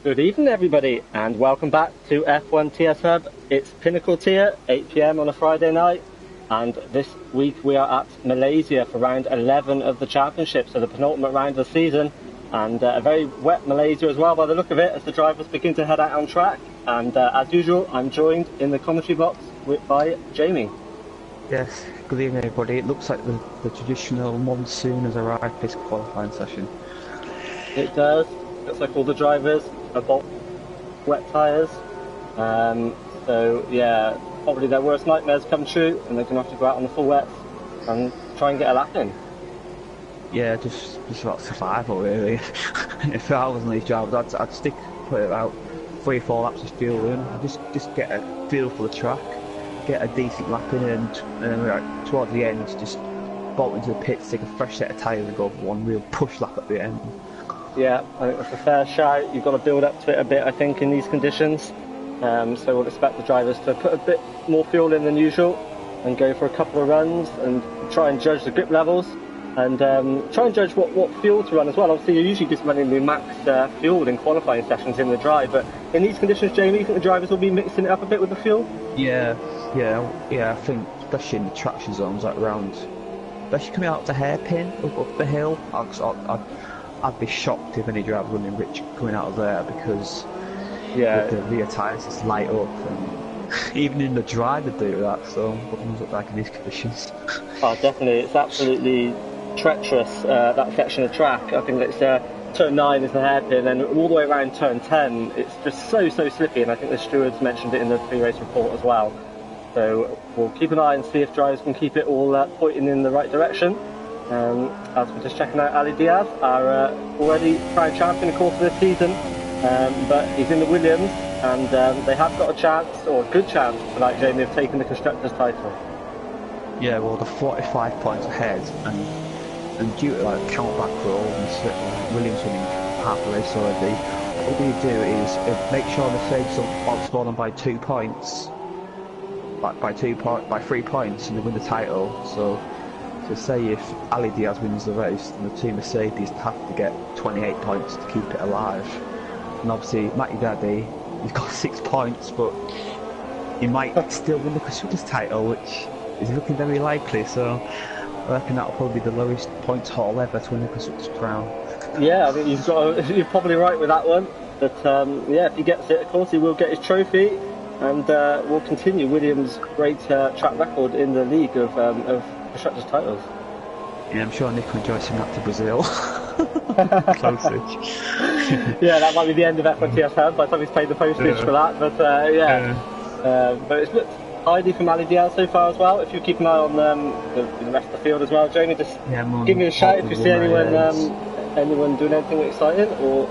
Good evening, everybody, and welcome back to F1 TS Hub. It's Pinnacle tier, 8 PM on a Friday night, and this week we are at Malaysia for round 11 of the championship, so the penultimate round of the season, and a very wet Malaysia as well by the look of it as the drivers begin to head out on track. And as usual, I'm joined in the commentary box by Jamie. Yes, good evening everybody. It looks like the traditional monsoon has arrived for this qualifying session. It does. Looks like all the drivers have got wet tyres. So yeah, probably their worst nightmares come true, and they're going to have to go out on the full wets and try and get a lap in. Yeah, just about survival really. If I wasn't these drivers, I'd put about 3-4 laps of fuel in, just get a feel for the track, get a decent lap in, and then towards the end just bolt into the pits, take a fresh set of tyres and go for one real push lap at the end. Yeah, I think that's a fair shout. You've got to build up to it a bit, I think, in these conditions. So we'll expect the drivers to put a bit more fuel in than usual and go for a couple of runs and try and judge the grip levels and try and judge what fuel to run as well. Obviously, you're usually just running the max fuel in qualifying sessions in the dry, but in these conditions, Jamie, you think the drivers will be mixing it up a bit with the fuel? Yeah, I think especially in the traction zones, like around, especially coming out to hairpin up the hill, I'd be shocked if any driver running rich coming out of there, because with the rear tyres just light up, and even in the dry they do that, so what does it look like in these conditions? Oh, definitely, it's absolutely treacherous, that section of track. I think it's turn 9 is the hairpin, and all the way around turn 10 it's just so slippy, and I think the stewards mentioned it in the pre-race report as well. So we'll keep an eye and see if drivers can keep it all pointing in the right direction. As we're just checking out Ali Diaz, our already proud champion of course of this season, but he's in the Williams, and they have got a chance, or a good chance tonight, Jamie, of taking the Constructors' title. Yeah, well, they're 45 points ahead, and due to like count back rule and Williams winning half the race already, what we do is make sure Mercedes don't outscore them by 2 points, by 3 points, and they win the title. So say if Ali Diaz wins the race, then the team Mercedes have to get 28 points to keep it alive. And obviously Matty Daddy, he's got 6 points, but he might still win the Constructors' title, which is looking very likely. So I reckon that'll probably be the lowest points haul ever to win the Constructors' crown. Yeah, I think you're probably right with that one. But yeah, if he gets it, of course he will get his trophy, and will continue Williams' great track record in the league of Constructors' titles. Yeah, I'm sure Nick will enjoy sending that to Brazil. Closage. Yeah, that might be the end of F1 TS Hub by the time he's paid the postage for that. But but it's looked tidy from Ali Diaz so far as well. If you keep an eye on the rest of the field as well, Jamie, just give me a shout if you see anyone doing anything exciting or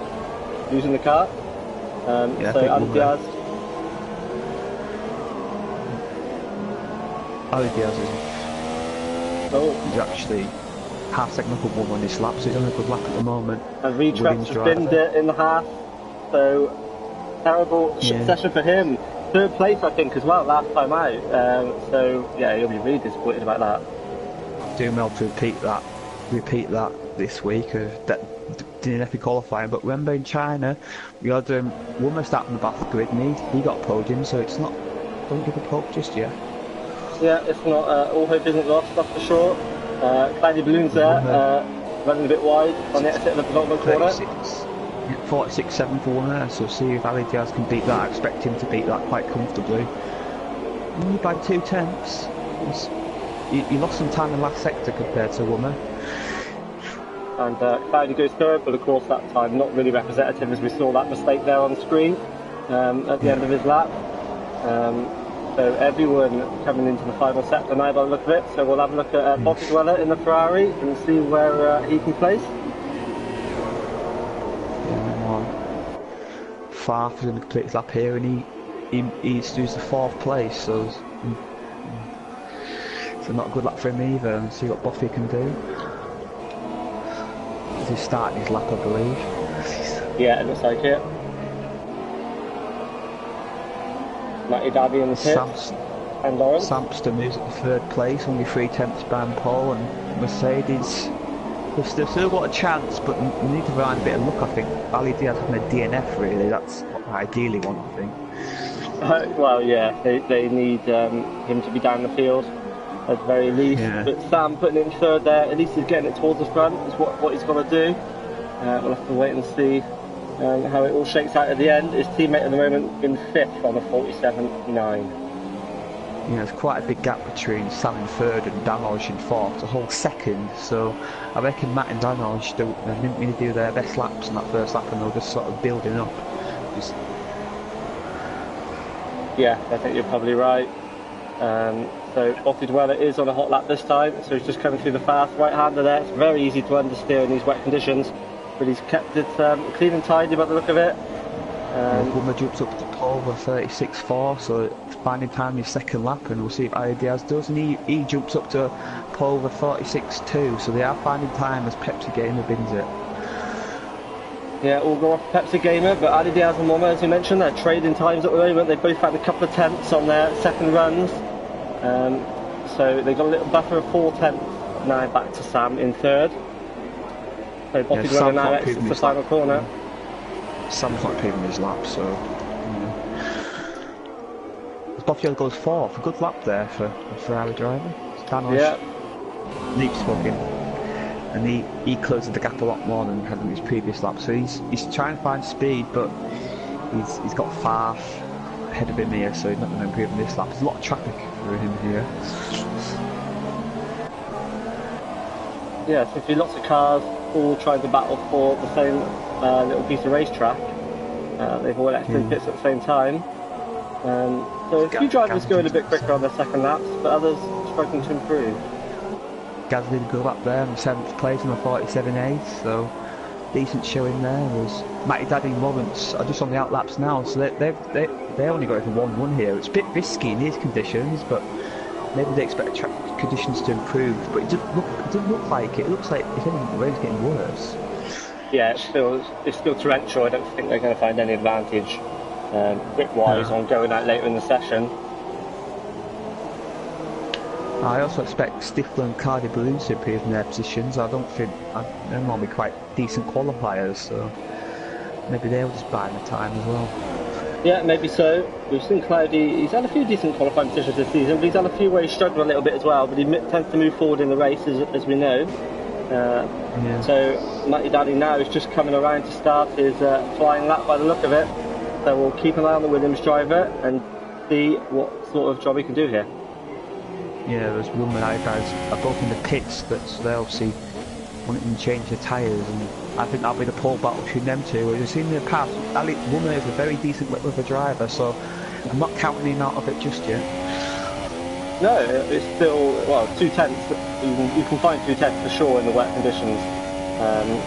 using the car. So Ali Diaz. Ali Diaz is actually half second up at 1 on this lap, so he's on a good lap at the moment. And Retrax has binned it in the half, so terrible session for him. 3rd place I think as well last time out, so yeah, he'll be really disappointed about that. Doing well to repeat that this week of that didn't have to qualifying, but remember in China we had Womer start from the back of the grid, and he got a podium, so it's not, don't give up hope just yet. Yeah, it's not, all hope isn't lost, that's for sure. Cloudy Balloons there, running a bit wide on the exit of the penultimate corner. 46.7 for one there, so see if Ali Diaz can beat that. I expect him to beat that quite comfortably. Only by 2 tenths. He lost some time in the last sector compared to Womer. And Cloudy goes 3rd, but of course that time not really representative, as we saw that mistake there on the screen at the end of his lap. So everyone coming into the final sector now by the look of it. So we'll have a look at Bobby Dweller in the Ferrari and see where he can place. Farf is going to complete his lap here, and he's the 4th place, so not a good lap for him either. And see what Buffy can do. He's starting his lap, I believe. Yeah, it looks like it. Matty Daddy in the pit, and Lawrence. Sampson moves at the 3rd place, only 3 tenths behind Paul, and Mercedes They've still got a chance, but they need to rely on a bit of luck, I think. Ali Diaz having a DNF, really, that's what I ideally want, I think. Well, yeah, they need him to be down the field at the very least. Yeah. But Sam putting it in third there, at least he's getting it towards the front, is what he's got to do. We'll have to wait and see how it all shakes out at the end. His teammate at the moment in fifth on a 47.9. Yeah, there's quite a big gap between Sam in third and Danoj in fourth, a whole second. So I reckon Matt and Danoj didn't really do their best laps in that first lap, and they're just sort of building up. Yeah, I think you're probably right. So Botidwella is on a hot lap this time, so he's just coming through the fast right-hander there. It's very easy to understeer in these wet conditions, but he's kept it clean and tidy by the look of it. Woodmer jumps up to pole with 36.4, so it's finding time in his second lap, and we'll see if Ali Diaz does, and he jumps up to pole with 46.2, so they are finding time as Pepsi Gamer bins it. Yeah, all go off Pepsi Gamer, but Ali Diaz and Woodmer, as you mentioned, they're trading times at the moment. They've both had a couple of tenths on their second runs, so they've got a little buffer of 4 tenths now back to Sam in third. So Botidwella now exits the final corner. Sam's not paving his lap, so Botidwella goes fourth. A good lap there for a Ferrari driver. Danoj leaps fucking, and he closes the gap a lot more than had in his previous lap. So he's trying to find speed, but he's got far ahead of him here, so he's not going to improve in this lap. There's a lot of traffic for him here. Yeah, so see lots of cars all trying to battle for the same little piece of racetrack. They've all left in pits at the same time. So a few drivers going a bit quicker on their second laps, but others struggling to improve. Gaz did a good lap there in 7th place on a 47.8, so decent showing there. Was Matty Daddy and Lawrence are just on the outlaps now, so they only got it for 1-1 here. It's a bit risky in these conditions, but maybe they expect track conditions to improve, but it doesn't look like it. It looks like, if anything, the rain's getting worse. Yeah, it's still torrential. I don't think they're going to find any advantage grip-wise on going out later in the session. I also expect Stifler and Cardi Balloons to improve in their positions. I don't think they're normally quite decent qualifiers, so maybe they'll just buy the time as well. Yeah, maybe so. We've seen Cloudy, he's had a few decent qualifying positions this season, but he's had a few where he's struggled a little bit as well, but he tends to move forward in the race, as we know. So Matty Daddy now is just coming around to start his flying lap by the look of it. So we'll keep an eye on the Williams driver and see what sort of job he can do here. Yeah, those Woodmer and Ali guys are both in the pits, but they obviously wanting to change their tyres, and I think that'll be the pole battle between them two. As you've seen in the past, Woodmer is a very decent with a driver, so I'm not counting him out of it just yet. No, it's still, well, 2 tenths. You can find 2 tenths for sure in the wet conditions.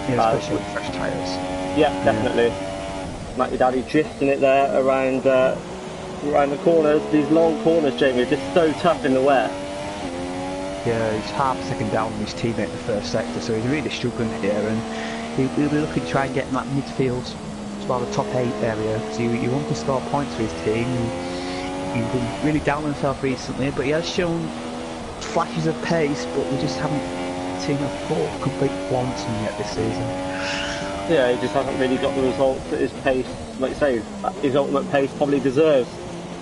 Especially with fresh tyres. Yeah, definitely. Matty Daddy drifting it there around the corners. These long corners, Jamie, are just so tough in the wet. Yeah, he's half a second down on his teammate in the first sector, so he's really struggling here, and he'll be looking to try and get in that midfield, as well the top 8 area, because he wants to score points for his team. He's been really down on himself recently, but he has shown flashes of pace, but we just haven't seen a full, complete performance from him yet this season. Yeah, he just hasn't really got the results that his pace, like you say, his ultimate pace probably deserves.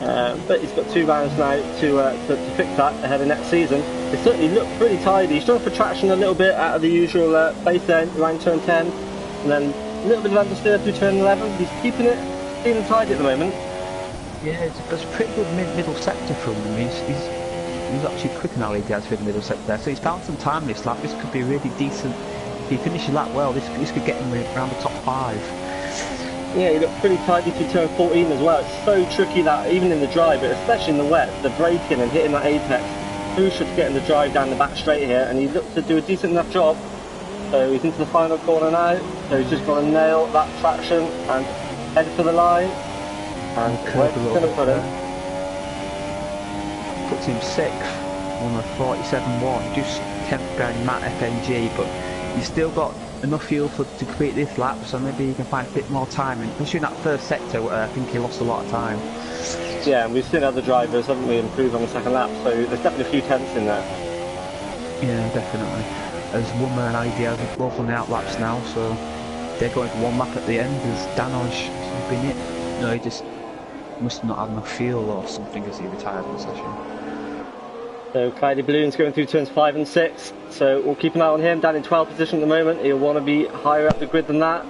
But he's got 2 rounds now to fix that ahead of next season. It certainly looked pretty tidy. He's trying for traction a little bit out of the usual base end around turn 10, and then a little bit of understeer through turn 11. He's keeping it clean and tidy at the moment. Yeah, it's a pretty good middle sector from him. He's actually quick and Ali Diaz for the middle sector there, so he's found some time this lap. This could be really decent. If he finishes the lap well, this could get him around the top 5. Yeah, he looked pretty tidy through turn 14 as well. It's so tricky that, even in the drive, but especially in the wet, the braking and hitting that apex, crucial to getting the drive down the back straight here, and he looked to do a decent enough job. So he's into the final corner now, so he's just got to nail that traction and head for the line. And where's he going to put him? Puts him 6th on a 47.1, just 10th behind Matt FNG, but he's still got enough fuel to complete this lap, so maybe he can find a bit more time, and especially in that first sector where I think he lost a lot of time. Yeah, and we've seen other drivers, haven't we, improve on the second lap, so there's definitely a few tenths in there. Yeah, definitely. as Woman and Idea are both on the outlaps now, so they're going for one lap at the end as Danoj has been it. No, he just must not have enough fuel or something as he retired in the session. So Cloudy Balloon's going through turns 5 and 6, so we'll keep an eye on him, down in 12th position at the moment. He'll want to be higher up the grid than that.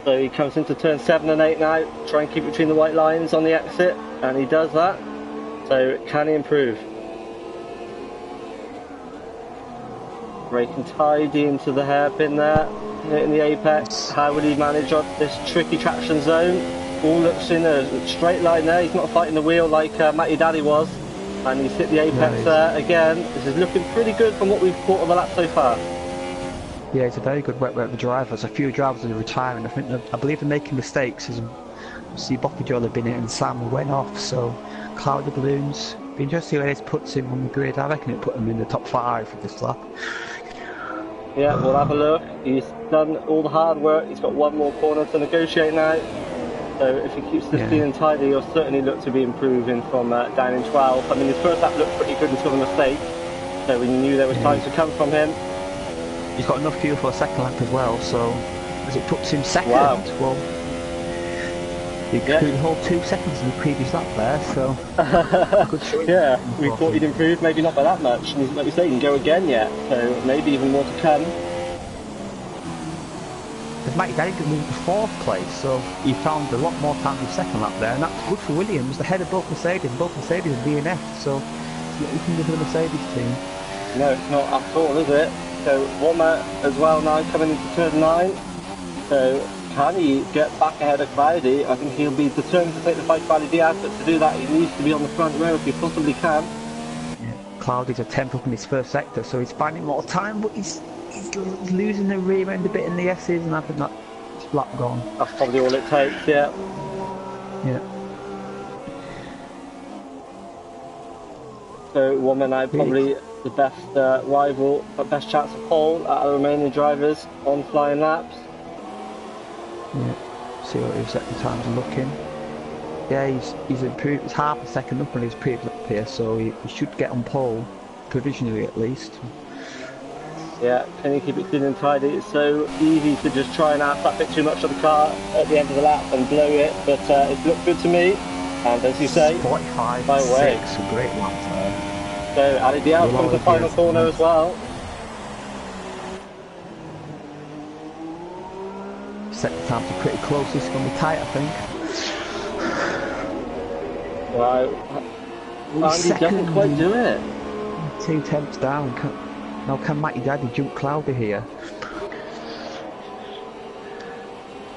So he comes into turn 7 and 8 now, try and keep between the white lines on the exit, and he does that. So can he improve? Braking tidy into the hairpin there, hitting the apex. How will he manage on this tricky traction zone? All looks in a straight line there, he's not fighting the wheel like Matty Daddy was. And he's hit the apex there again. This is looking pretty good from what we've caught on the lap so far. Yeah, it's a very good wet driver. There's a few drivers that are retiring. I believe they're making mistakes. As see, Boppy Joel have been in and Sam went off. So Cloudy Balloons. Be interesting where this puts him on the grid. I reckon it put him in the top 5 for this lap. Yeah, we'll have a look. He's done all the hard work. He's got one more corner to negotiate now. So if he keeps this clean and tidy, he'll certainly look to be improving from down in 12. I mean, his first lap looked pretty good until the mistake, so we knew there was time to come from him. He's got enough fuel for a second lap as well, so as it puts him second, well, he could hold 2 seconds in the previous lap there, so... Yeah, we thought he'd improve, maybe not by that much, and like you say, he can go again yet, so maybe even more to come. Because Matty Daddy could move to 4th place, so he found a lot more time in the second lap there, and that's good for Williams, ahead of both Mercedes are DNF, so it's nothing to do with the Mercedes team. No, it's not at all, is it? So Wommer as well now coming into turn 9, so can he get back ahead of Cloudy? I think he'll be determined to take the fight to Cloudy Diaz, but to do that he needs to be on the front row if he possibly can. Yeah. Cloudy's a 10th up in his first sector, so he's finding more time, but he's losing the rear end a bit in the S's, and I think that's lap gone. That's probably all it takes, yeah. Yeah. So Woman now probably the best rival, but best chance of pole out of the remaining drivers on flying laps. Yeah. See what his second times are looking. Yeah, he's improved. He's half a second up on his previous lap here, so he should get on pole, provisionally at least. Yeah, can you keep it clean and tidy? It's so easy to just try and add that bit too much of the car at the end of the lap and blow it, but it looked good to me. And as you say, 45, by the way, 6, a great lap there. So Ali Diaz comes to the final corner as well. Second times are pretty close. This is going to be tight, I think. Right, Andy doesn't quite do it. 2 tenths down. Now can Matty Daddy jump Cloudy here?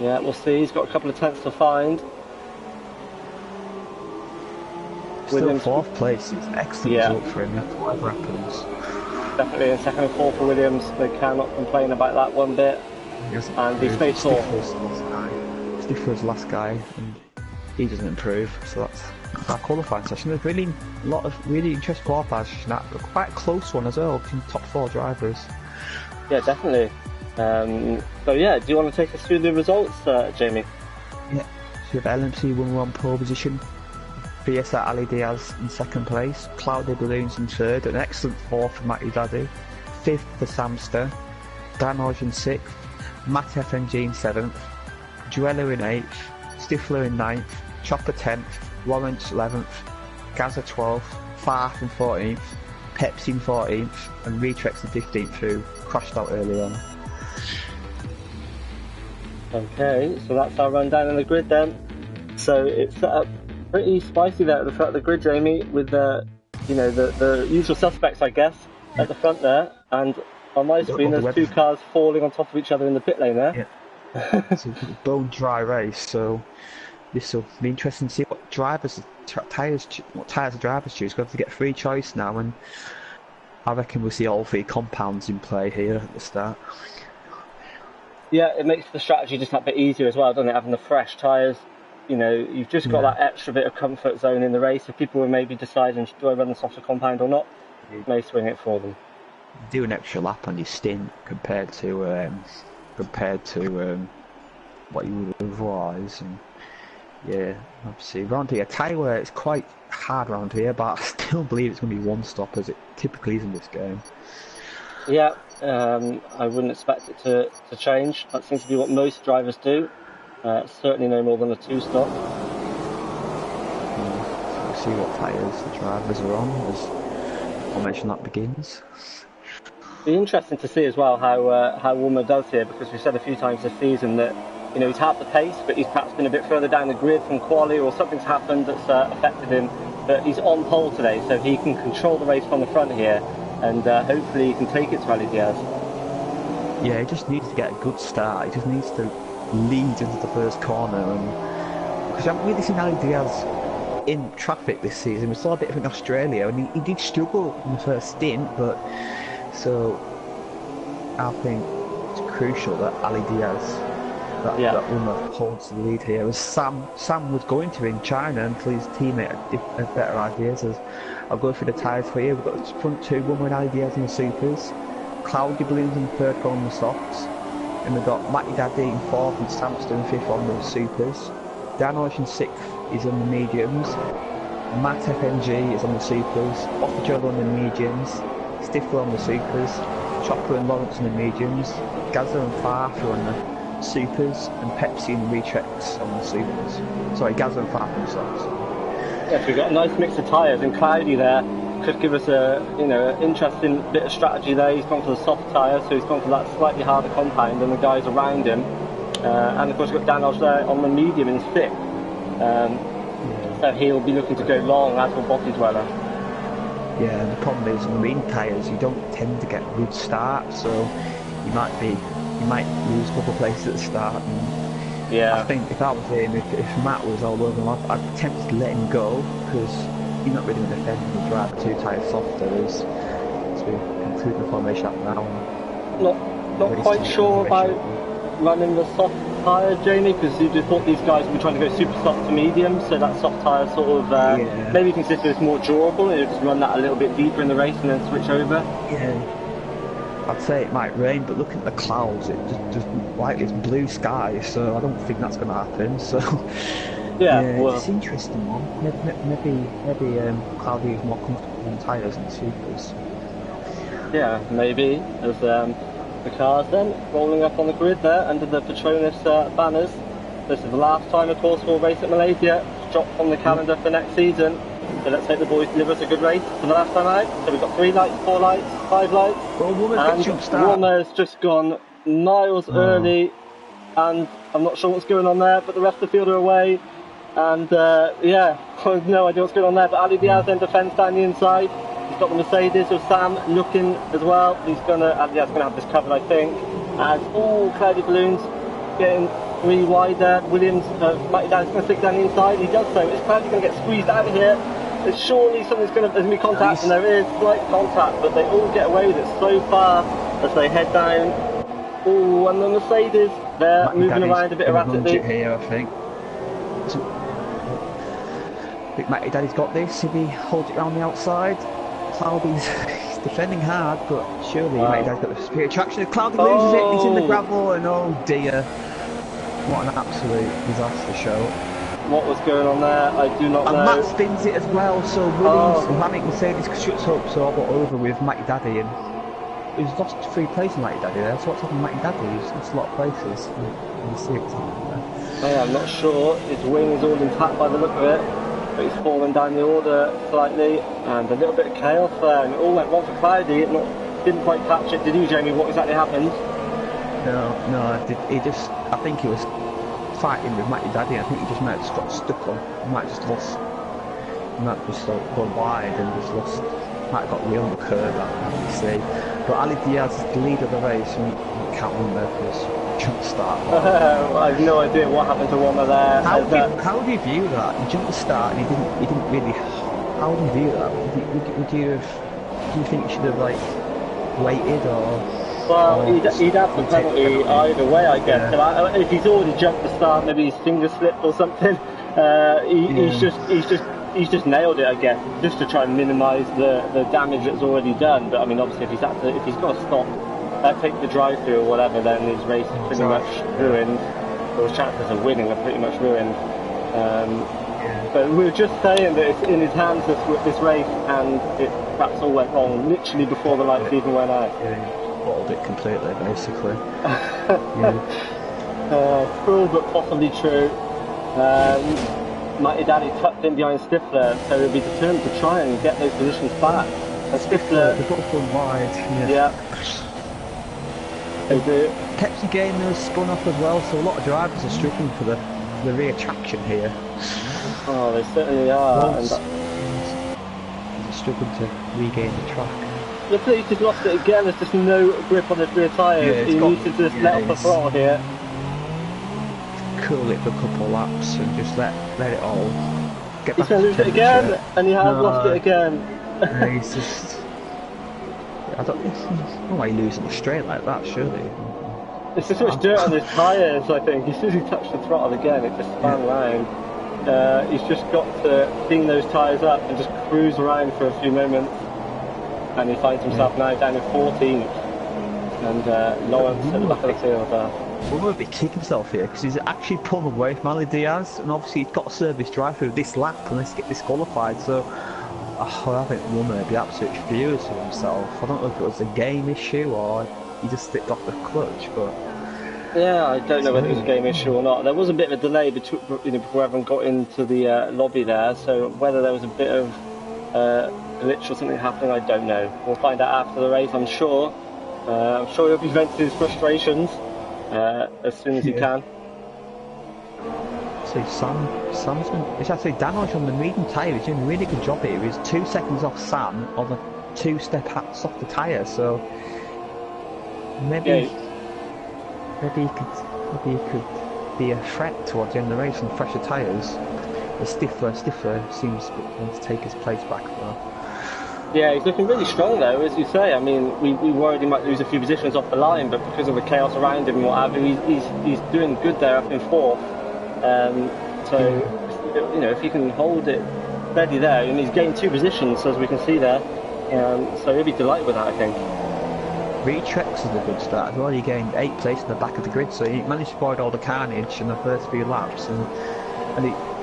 Yeah, we'll see. He's got a couple of tenths to find. Still 4th place. It's an excellent result for him, whatever happens. Definitely in 2nd and 4th for Williams. They cannot complain about that one bit. And he stays 4th. Stiff for his last guy, and he doesn't improve. So that's our qualifying session. There's really a lot of really interesting qualifying session. But quite a close one as well between top 4 drivers. Yeah, definitely. So yeah, do you want to take us through the results, Jamie? Yeah. So we have LMC 1-1 pole position. Fiesta Ali Diaz in 2nd place, Cloudy Balloons in 3rd, an excellent 4th for Matty Daddy, 5th for Samster, Danoj in 6th, Matt FMG in 7th, Joella in 8th, Stifler in 9th, Chopper 10th, Lawrence 11th, Gaza 12th, Farth in 14th, Pepsi in 14th, and Retrex in 15th who crashed out early on. Okay, so that's our rundown on the grid then. So it's set up pretty spicy there at the front of the grid, Jamie, with the usual suspects, I guess, at the front there. And on my screen, there's 2 cars falling on top of each other in the pit lane there. Yeah. It's a bone dry race, so this will be interesting to see what tyres the drivers choose. We've got to get free choice now, and I reckon we'll see all 3 compounds in play here at the start. Yeah, it makes the strategy just that bit easier as well, doesn't it? Having the fresh tyres. You know, you've just got that extra bit of comfort zone in the race. If people were maybe deciding, do I run the softer compound or not, it may swing it for them. Do an extra lap on your stint compared to what you would otherwise. And yeah, obviously round here, tyre wear it's quite hard round here, but I still believe it's going to be 1 stop as it typically is in this game. Yeah, I wouldn't expect it to change. That seems to be what most drivers do. Certainly no more than a two-stop. So we'll see what tyres the drivers are on as formation lap begins. Be interesting to see as well how Woolmer does here, because we've said a few times this season that he's had the pace, but he's perhaps been a bit further down the grid from Kuala, or something's happened that's affected him. But he's on pole today, so he can control the race from the front here, and hopefully he can take it to Ali Diaz. Yeah, he just needs to get a good start. He just needs to lead into the first corner, and because I haven't really seen Ali Diaz in traffic this season. We saw a bit of it in Australia, and he did struggle in the first stint, but so I think it's crucial that Ali Diaz, that Woolmer holds the lead here. As Sam was going to in China until his teammate had better ideas. As I'll go through the tyres for you. We've got the front two, Woolmer and Ali Diaz in the supers, Cloudy Balloons in third on the softs, and we've got Matty Daddy in fourth and Samston in fifth on the supers. Dan Osh in sixth is on the mediums, Matt FNG is on the supers, Offajola on the mediums, Stifler on the supers, Chopper and Lawrence on the mediums, Gazza and Farf on the supers, and Pepsi and Retrex on the supers. Sorry, Gazza and Farf on the softs. Yes, we've got a nice mix of tyres, and Cloudy there could give us an interesting bit of strategy there. He's gone for the soft tyre, so he's gone for that slightly harder compound than the guys around him. And of course we've got Daniels there on the medium in sixth. So he'll be looking to go long, as will Botty Dweller. Yeah, and the problem is marine tyres, you don't tend to get good starts, so you might lose a couple of places at the start. And yeah. I think if I was him, if Matt was all over him, I'd be tempted to let him go, because you're not really going to defend him. Drive the two tyres softer is to include the formation up now. Not quite sure about running the soft tyre, Jamie, because you just thought these guys would be trying to go super soft to medium, so that soft tyre sort of maybe consider it's more durable, and just run that a little bit deeper in the race and then switch over. Yeah, I'd say it might rain, but looking at the clouds, it just like it's blue sky, so I don't think that's going to happen. So yeah, well, it's an interesting one. Maybe Cloudy is more comfortable on tyres and supers. Yeah, maybe. As the cars then rolling up on the grid there under the Petronas banners. This is the last time, of course, we'll race at Malaysia. It's dropped from the calendar for next season. So let's hope the boys deliver us a good race for the last time out. So we've got 3 lights, 4 lights, 5 lights. Well, Woolmer's just gone miles early, and I'm not sure what's going on there, but the rest of the field are away. And yeah, I have no idea what's going on there, but Ali Diaz then defends down the inside. He's got the Mercedes with Sam looking as well. Ali Diaz gonna have this covered, I think. And all Cloudy Balloons getting 3 wide there. Williams, Matty Daddy's gonna stick down the inside. He does so. Is Cloudy gonna get squeezed out of here? Surely there's gonna be contact, and there is slight contact, but they all get away with it so far as they head down. Oh, and the Mercedes, they're moving around a bit erratically. Here, I think. I think Matty Daddy's got this if he holds it around the outside. Cloudy's defending hard, but surely Matty Daddy's got the spirit of traction. Cloudy loses it, he's in the gravel, and oh dear. What an absolute disaster show. What was going on there? I do not know. And Matt spins it as well, so Williams and Manic Mercedes shuts up, so I got over with Matty Daddy, and he's lost 3 places Matty Daddy there, so what's happened to Matty Daddy? He's lost a lot of places. You see what's happening there. I'm not sure. His wing is all intact by the look of it, but he's fallen down the order slightly, and a little bit of chaos there, and it all went wrong for Cloudy. Didn't quite catch it, did you, Jamie? What exactly happened? No, I think he was fighting with Matty Daddy. I think he just might have got stuck on. He might have just lost. He might have just gone wide and just lost. Might have got wheel on the curve, I see. But Ali Diaz is the lead of the race, and you can't win there because he jumped the start. I have no idea what happened to Woolmer there. How do you view that? He jumped the start, and he didn't really. How do you view that? Do you think he should have waited or? Well, he'd have the penalty either way, I guess. Yeah. If he's already jumped the start, maybe his finger slipped or something. He's just nailed it, I guess, just to try and minimise the damage that's already done. But I mean, obviously, if he's got to stop, take the drive-through or whatever, then his race is pretty much ruined. Or his chances of winning are pretty much ruined. But we were just saying that it's in his hands this race, and perhaps all went wrong literally before the lights even went out. Yeah, bottled it completely, basically. Cruel but possibly true. Mighty Daddy tucked in behind Stifler, so he'll be determined to try and get those positions back. And Stifler, they've both gone wide. Pepsi game has spun off as well, so a lot of drivers are struggling for the rear traction here. Oh, they certainly are. He's struggling to regain the track. The police has lost it again. There's just no grip on his rear tyres. He needs to just let off the throttle here. Cool it for a couple of laps and just let it all get back. He's going to lose it again, and he has lost it again. He's just. I don't know why he losing it straight like that, surely. There's just so much dirt on his tyres, I think. As soon as he touched the throttle again, it just spun round. He's just got to clean those tyres up and just cruise around for a few moments. And he finds himself now down in 14th. And Lawrence at the back of the field there. We're a bit kicking himself here because he's actually pulled away from Ali Diaz, and obviously he's got to serve his drive through this lap and let's get disqualified. So I think Woman would be absolutely furious with himself. I don't know if it was a game issue or he just slipped off the clutch, but yeah, I don't know whether it was a game issue or not. There was a bit of a delay between, before everyone got into the lobby there, so whether there was a bit of glitch or something happening, I don't know. We'll find out after the race, I'm sure. I'm sure he'll be venting his frustrations as soon as he can. So Sam's been, it's actually Danish on the medium tyre. He's doing a really good job here. He's 2 seconds off Sam on the 2-step softer tyre, so maybe he could be a threat towards the end of the race on fresher tyres. The Stifler seems to want to take his place back though. Yeah, he's looking really strong though, as you say. I mean, we worried he might lose a few positions off the line, but because of the chaos around him and what have you, he's doing good there up in 4th. So, if he can hold it steady there, and he's gained 2 positions, as we can see there. So he'll be delighted with that, I think. Retrex is a good start as well. He gained 8th place in the back of the grid, so he managed to avoid all the carnage in the first few laps, and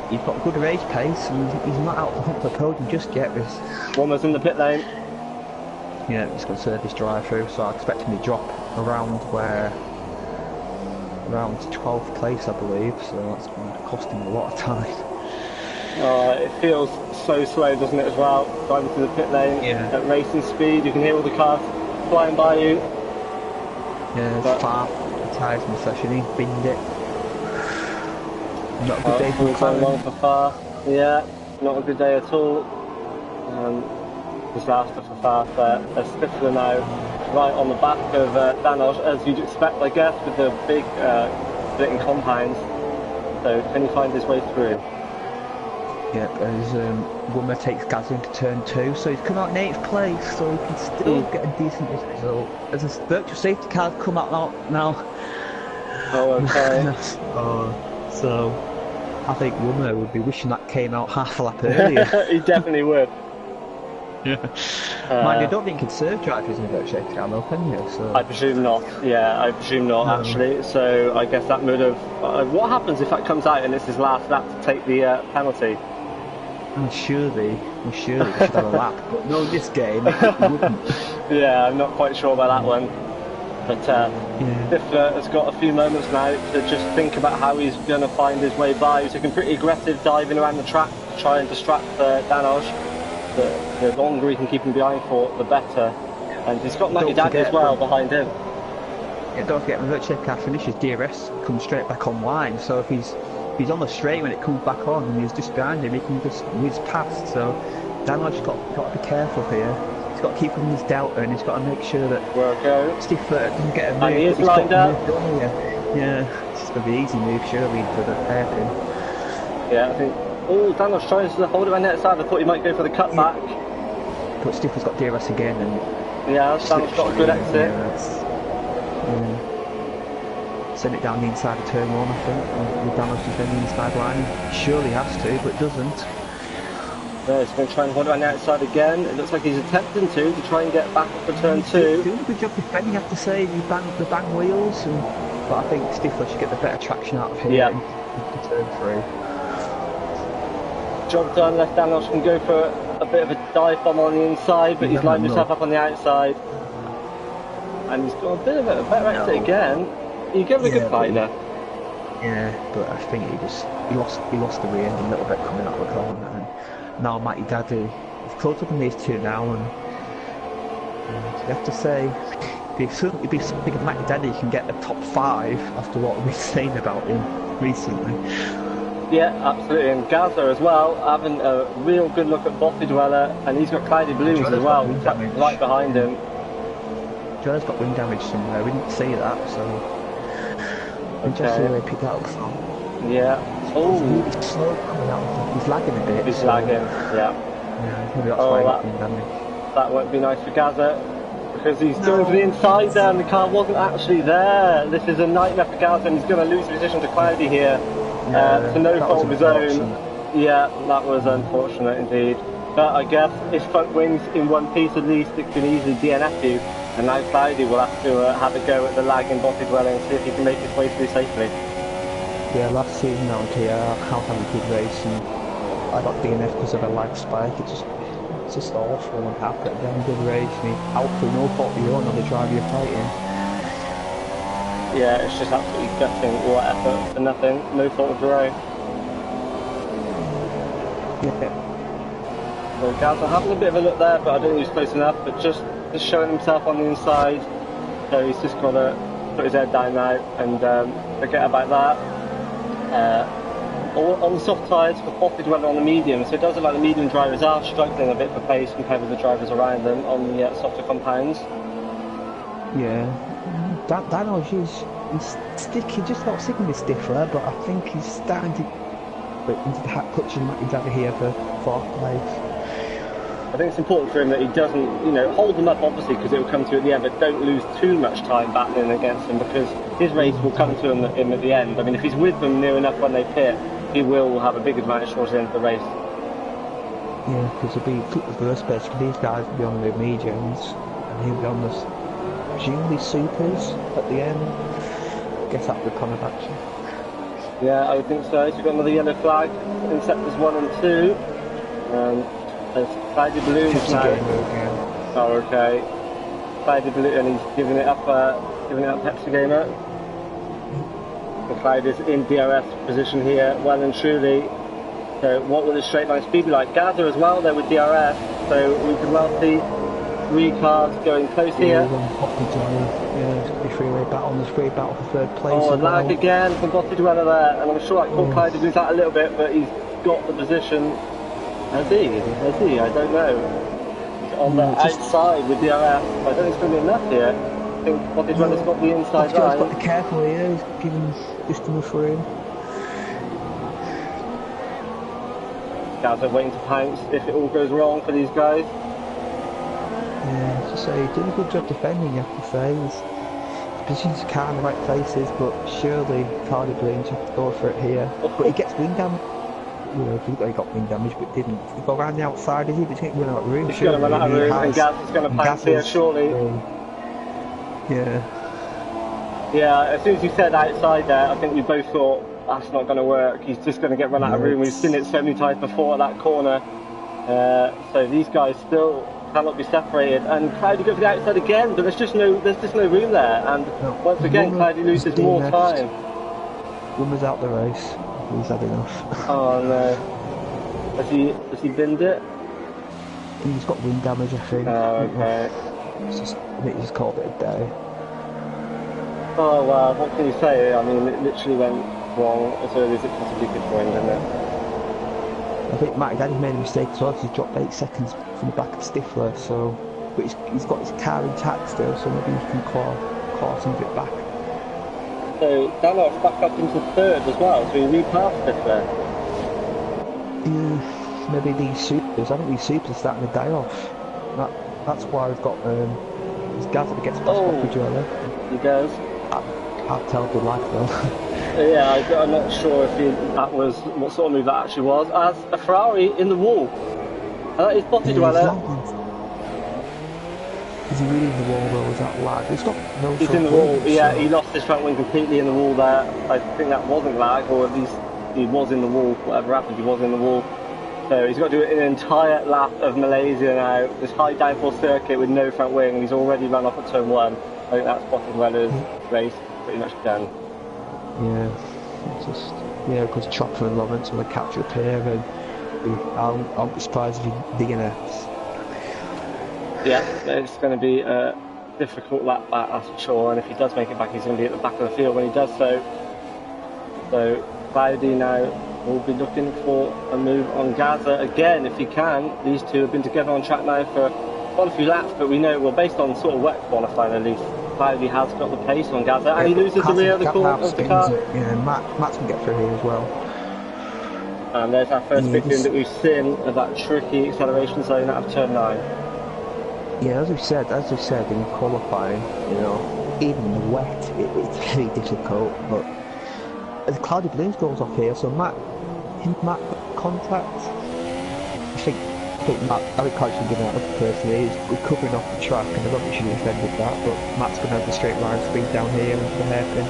he's got good race pace, and he's not out to hunt the podium just yet. Woman's in the pit lane. Yeah, he's got to serve his drive through, so I expect him to drop around 12th place, I believe, so that's going to cost him a lot of time. It feels so slow, doesn't it, as well, driving through the pit lane at racing speed. You can hear all the cars flying by you. Yeah, it's far. The tyres in the session, he binned it. Not a good day for McLaren. Long for far. Yeah, not a good day at all. Disaster for fast there. Stifler now right on the back of Danos, as you'd expect, I guess, with the big splitting compounds. So can he find his way through? Yep, as Wummer takes Gaz into turn 2, so he's come out in 8th place, so he can still get a decent result. As a virtual safety car's come out now. Oh, okay. So I think Wummer would be wishing that came out half a lap earlier. He definitely would. Yeah. Mind you, I don't think conserve drivers in a virtual safety car though, can you? So. I presume not. Yeah, I presume not actually. So I guess that would have. What happens if that comes out and it's his last lap to take the penalty? Surely we should have a lap, but no, in this game it wouldn't. Yeah, I'm not quite sure about that one. But Stifler has got a few moments now to just think about how he's going to find his way by. He's looking pretty aggressive, diving around the track to try and distract Danos. The longer he can keep him behind for, the better. And he's got Matty Daddy as well behind him. Yeah, don't forget, when virtual car finishes, DRS comes straight back online. So if he's on the straight when it comes back on and he's just behind him, he can just whiz past. So Danos got to be careful here. He's got to keep him in his delta, and he's got to make sure that Stifler doesn't get a move. And he is lined up. Yeah, it's just going to be an easy move, surely, for the hairpin. Yeah, I think. Oh, Danos tries to hold it on the outside. I thought he might go for the cutback. But Stifler's got DRS again, and Danos got a good exit. Send it down the inside of turn 1, I think. With Danos just on the inside line. Surely has to, but doesn't. Yeah, he's going to try and hold it on the outside again. It looks like he's attempting to try and get back up for turn 2. Doing a good job defending, I have to say. He banged the bang wheels, but I think Stifler should get the better traction out of here into turn 3. job done. Left Daniels can go for a bit of a dive bomb on the inside, but he's lined himself up on the outside. And he's got a bit of a better exit again. He gave it a good fight there. Yeah, but I think he lost the rear end a little bit coming out of the corner. And now Matty Daddy, he's caught up in these two now, and you have to say, it'd be something if Matty Daddy can get the top 5 after what we've seen about him recently. Yeah, absolutely, and Gaza as well, having a real good look at Bossy Dweller, and he's got Cloudy Balloons as well, right behind him. Joe's got wind damage somewhere, we didn't see that, so... Interesting where he picked that up from. Yeah. Oh! He's slow coming out, he's lagging a bit. He's lagging, yeah. Yeah, maybe that's why he got wind damage. That won't be nice for Gaza, because he's going for the inside there, and the car wasn't actually there. This is a nightmare for Gaza, and he's going to lose position to Cloudy here. To no fault of his own. Yeah, that was unfortunate indeed. But I guess if front wings in one piece at least, it can easily DNF you. And now Cloudy will have to have a go at the lagging Bossy Dweller and see if he can make his way through safely. Yeah, last season out here, I can't have a good race, and I got DNF because of a lag spike. It's just awful when it happened. Then good race, and out for no fault of your own on the driver you're fighting. Yeah, it's just absolutely gutting all that effort for nothing, no fault of your own. Yeah. So Gaza having a bit of a look there, but I don't think he's close enough, but just showing himself on the inside. So he's just got to put his head down now and forget about that. On the soft tyres for Bossy Dweller on the medium, so it does look like the medium drivers are struggling a bit for pace compared with the drivers around them on the softer compounds. Yeah. Daniel, he's sticky, just not sticking with stiffer, but I think he's starting to get into the hat clutching Matty Daddy here for 4th place. I think it's important for him that he doesn't, hold them up obviously because it will come to at the end, but don't lose too much time battling against them because his race will come to him at the end. I mean, if he's with them near enough when they pit, he will have a big advantage towards the end of the race. Yeah, because it'll be flip reverse basically. These guys will be on the mediums and he'll be on the presumably supers at the end. Get up the con of action. Yeah, I would think so. So we've got another yellow flag in sectors 1 and 2. There's Cloudy Balloons now. Oh, okay. Cloudy Balloon, and he's giving it up Pepsi Gamer. And Cloudy's in DRS position here, well and truly. So what will the straight line speed be like? Gaza as well there with DRS, so we could well see 3 cars going close here. Yeah, it's going to be freeway battle, and there's freeway battle for 3rd place. Oh, lag again from Bossy Dweller there, and I'm sure I caught Cloudy lose that a little bit, but he's got the position. Has he? I don't know. He's on the outside with DRS. I don't think it's going to be enough here. I think Bossy Dweller's got the inside line. He's got to be careful here, he's giving just enough for him. Guys are waiting to pounce if it all goes wrong for these guys. Yeah, as I say, he's doing a good job defending, you have to say. He's positioned his car in the right places, but surely Cloudy Balloons have to go for it here. But he gets wind damage. He got wind damage, but didn't. He go around the outside, is he? But he's going to run out of room. He's going to run out of room, and Gaz is going to pounce here, surely. Yeah. Yeah, as soon as you said outside there, I think we both thought, that's not going to work. He's just going to get run out of room. We've seen it so many times before at that corner. So these guys still cannot be separated. And Cloudy goes to the outside again, but there's just no room there. And once again, Cloudy loses more time. Rumor's out the race. He's had enough. Oh no. Has he binned it? He's got wind damage, I think. Oh, okay. I think he's called it a day. Oh wow, what can you say? I mean, it literally went wrong as early as it possibly could go, didn't it? I think Matty Daddy's made a mistake as well, because he's dropped 8 seconds from the back of Stifler, so... But he's got his car intact still, so maybe he can claw some of it back. So Danov's back up into 3rd as well, so he repassed Stifler. Yeah, maybe these supers, I think these supers are starting to die off. That's why we've got this Gaza that gets past Bossy Dweller. He goes. Can't tell good life though. Yeah, I'm not sure if that was what sort of move that actually was. As a Ferrari in the wall. That is Bossy Dweller. Is he really in the wall though? Is that lag? It's not no. He's in the wall. Yeah, he lost his front wing completely in the wall there. I think that wasn't lag, or at least he was in the wall. Whatever happened, he was in the wall. So he's got to do an entire lap of Malaysia now, this high downforce circuit with no front wing, and he's already run off at turn 1. I think that's Bottomweller's race pretty much done. Yeah, it's just, yeah, because Chopper and Lawrence will catch up here, and I'll be surprised if he's DNFs. Yeah, it's going to be a difficult lap back, that's for sure, and if he does make it back, he's going to be at the back of the field when he does so. So Cloudy now will be looking for a move on Gaza again if he can. These two have been together on track now for quite a few laps, but we know, well, based on sort of wet qualifying at least, Cloudy has got the pace on Gaza, and he loses the rear of the car. Yeah, Matt's can get through here as well. And there's our first victim that we've seen of that tricky acceleration zone out of turn 9. Yeah, as we said in qualifying, you know, even in the wet, it's very difficult. But the Cloudy Balloons goes off here, so Matt contract. I think Cloudy should give out personally. He's covering off the track, and I don't think he should have defended that. But Matt's going to have the straight line speed down here into the hairpin.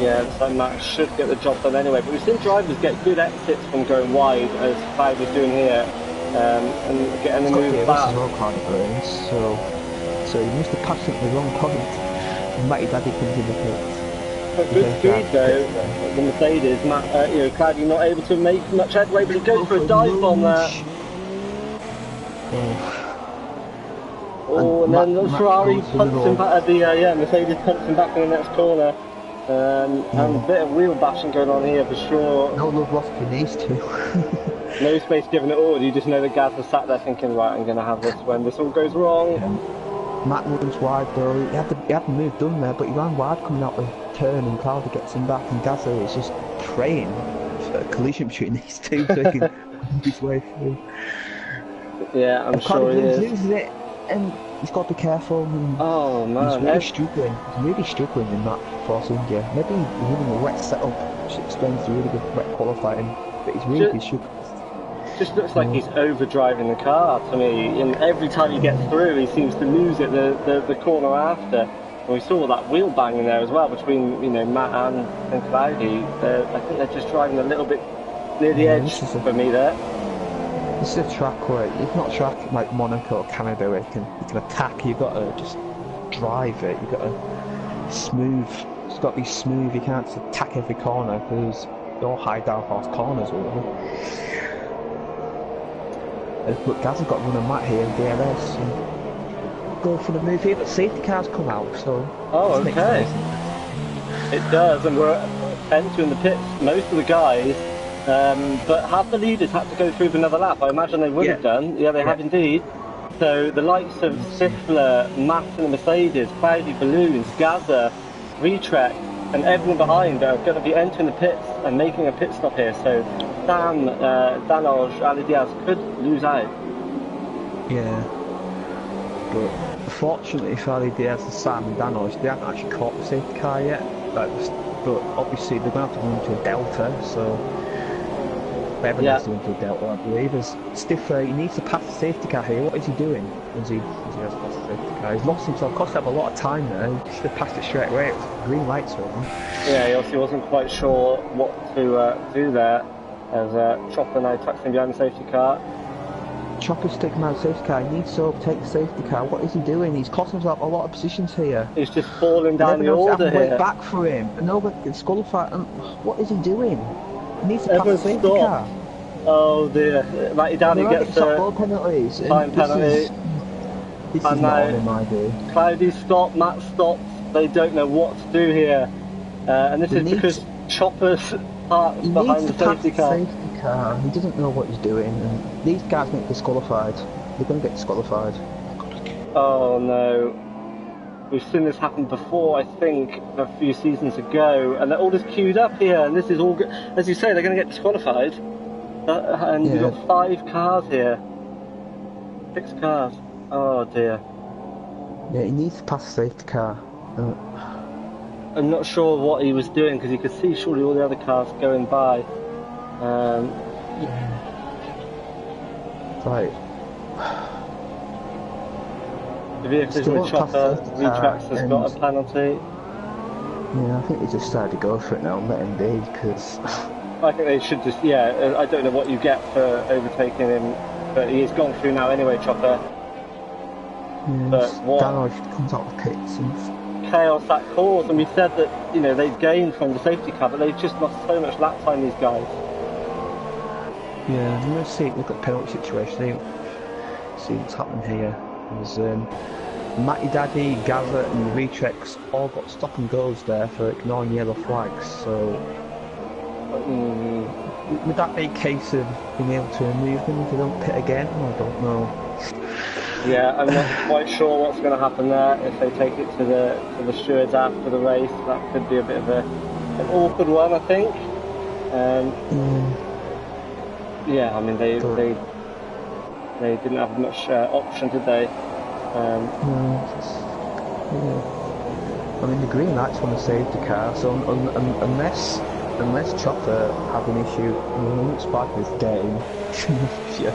Yeah, so Matt should get the job done anyway. But we've seen drivers get good exits from going wide, as Cloudy's doing here. And getting the move back. So he must have passed at the wrong point. And Matty Daddy comes in the pits. But good speed though, the Mercedes. Matt, you know, Cloudy not able to make much headway, but he goes for a dive bomb there. Oh, and then the Ferrari punts him back at the Mercedes punts him back in the next corner. And a bit of wheel bashing going on here for sure. No love lost for these two. No space given at all. You just know that Gaz was sat there thinking, right, I'm going to have this when this all goes wrong. Yeah. Matt runs wide though. He had the move done there, but he ran wide coming out the turn, and Cloudy gets him back, and Gazza is just praying for a collision between these two so he can move his way through. Yeah, I'm sure he is. Loses it, and he's got to be careful. And oh man, he's really struggling in that Force India. Maybe he's running a wet setup, which explains the really good wet qualifying, but he's really struggling. Just looks like he's overdriving the car to me, and every time he gets through he seems to lose it the corner after. And we saw that wheel bang in there as well between, you know, Matt and Cloudy. I think they're just driving a little bit near the edge for me there. This is a track where it's not a track like Monaco or Canada where you can attack. You've got to just drive it. You've got to smooth. It's got to be smooth. You can't just attack every corner because they're all high downforce corners really. But Gaz has got to run a Matt here in DRS and go for the move here, but safety cars come out, so... Oh, okay. It does, and we're entering the pits, most of the guys, but have the leaders had to go through another lap? I imagine they would have done. Yeah, they have indeed. So the likes of Sifler, Matt and the Mercedes, Cloudy Balloons, Gaza, Retrek, and everyone behind are going to be entering the pits and making a pit stop here. So Sam, Danoj, Ali Diaz could lose out. Yeah. But fortunately for Ali Diaz and Sam and Danoj, they haven't actually caught the safety car yet. But obviously they're going to have to run into a delta, so everyone has to run into a delta, I believe. As Stifler, he needs to pass the safety car here. What is he doing as he has passed the safety car? He's lost himself, cost him a lot of time there. He should have passed it straight away. It was green lights for him. Yeah, he obviously wasn't quite sure what to do there, as Chopper now tucks him behind the safety car. Chopper's taking out the safety car. He needs to overtake the safety car. What is he doing? He's cost himself a lot of positions here. He's just falling down the order here. Back for him. And nobody can disqualify him. What is he doing? He needs to pass the safety car. Oh dear. Matty Downey gets penalties. Time penalty. This is not on him, I do. Cloudy stopped, Matt stopped. They don't know what to do here. And this is because Chopper's parked behind the safety car. He doesn't know what he's doing, and these guys get disqualified. They're going to get disqualified. Oh no. We've seen this happen before, I think, a few seasons ago, and they're all just queued up here, and this is all good. As you say, they're going to get disqualified. And we've got 5 cars here. 6 cars. Oh dear. Yeah, he needs to pass the safety car. I'm not sure what he was doing, because you could see surely all the other cars going by. Right. The vehicles with Chopper, Retracts has got a penalty. Yeah, I think they just decided to go for it now and let him be, because I think they should just, yeah, I don't know what you get for overtaking him, but he's gone through now anyway, Chopper. But what Dano comes out of the pits and chaos that caused, and we said that, you know, they've gained from the safety car, but they've just lost so much lap time, these guys. yeah, I'm going to see, look at the penalty situation, see what's happening here. There's Matty Daddy, Gaza and the Retrex all got stop and goes there for ignoring yellow flags, so would that be a case of being able to remove them if they don't pit again? I don't know. Yeah, I'm not quite sure what's going to happen there. If they take it to the stewards after the race, that could be a bit of an awkward one, I think. Yeah, I mean they didn't have much option, did they? I mean the green light's on the safety car, so unless Chopper have an issue, I won't spark this game. Yeah.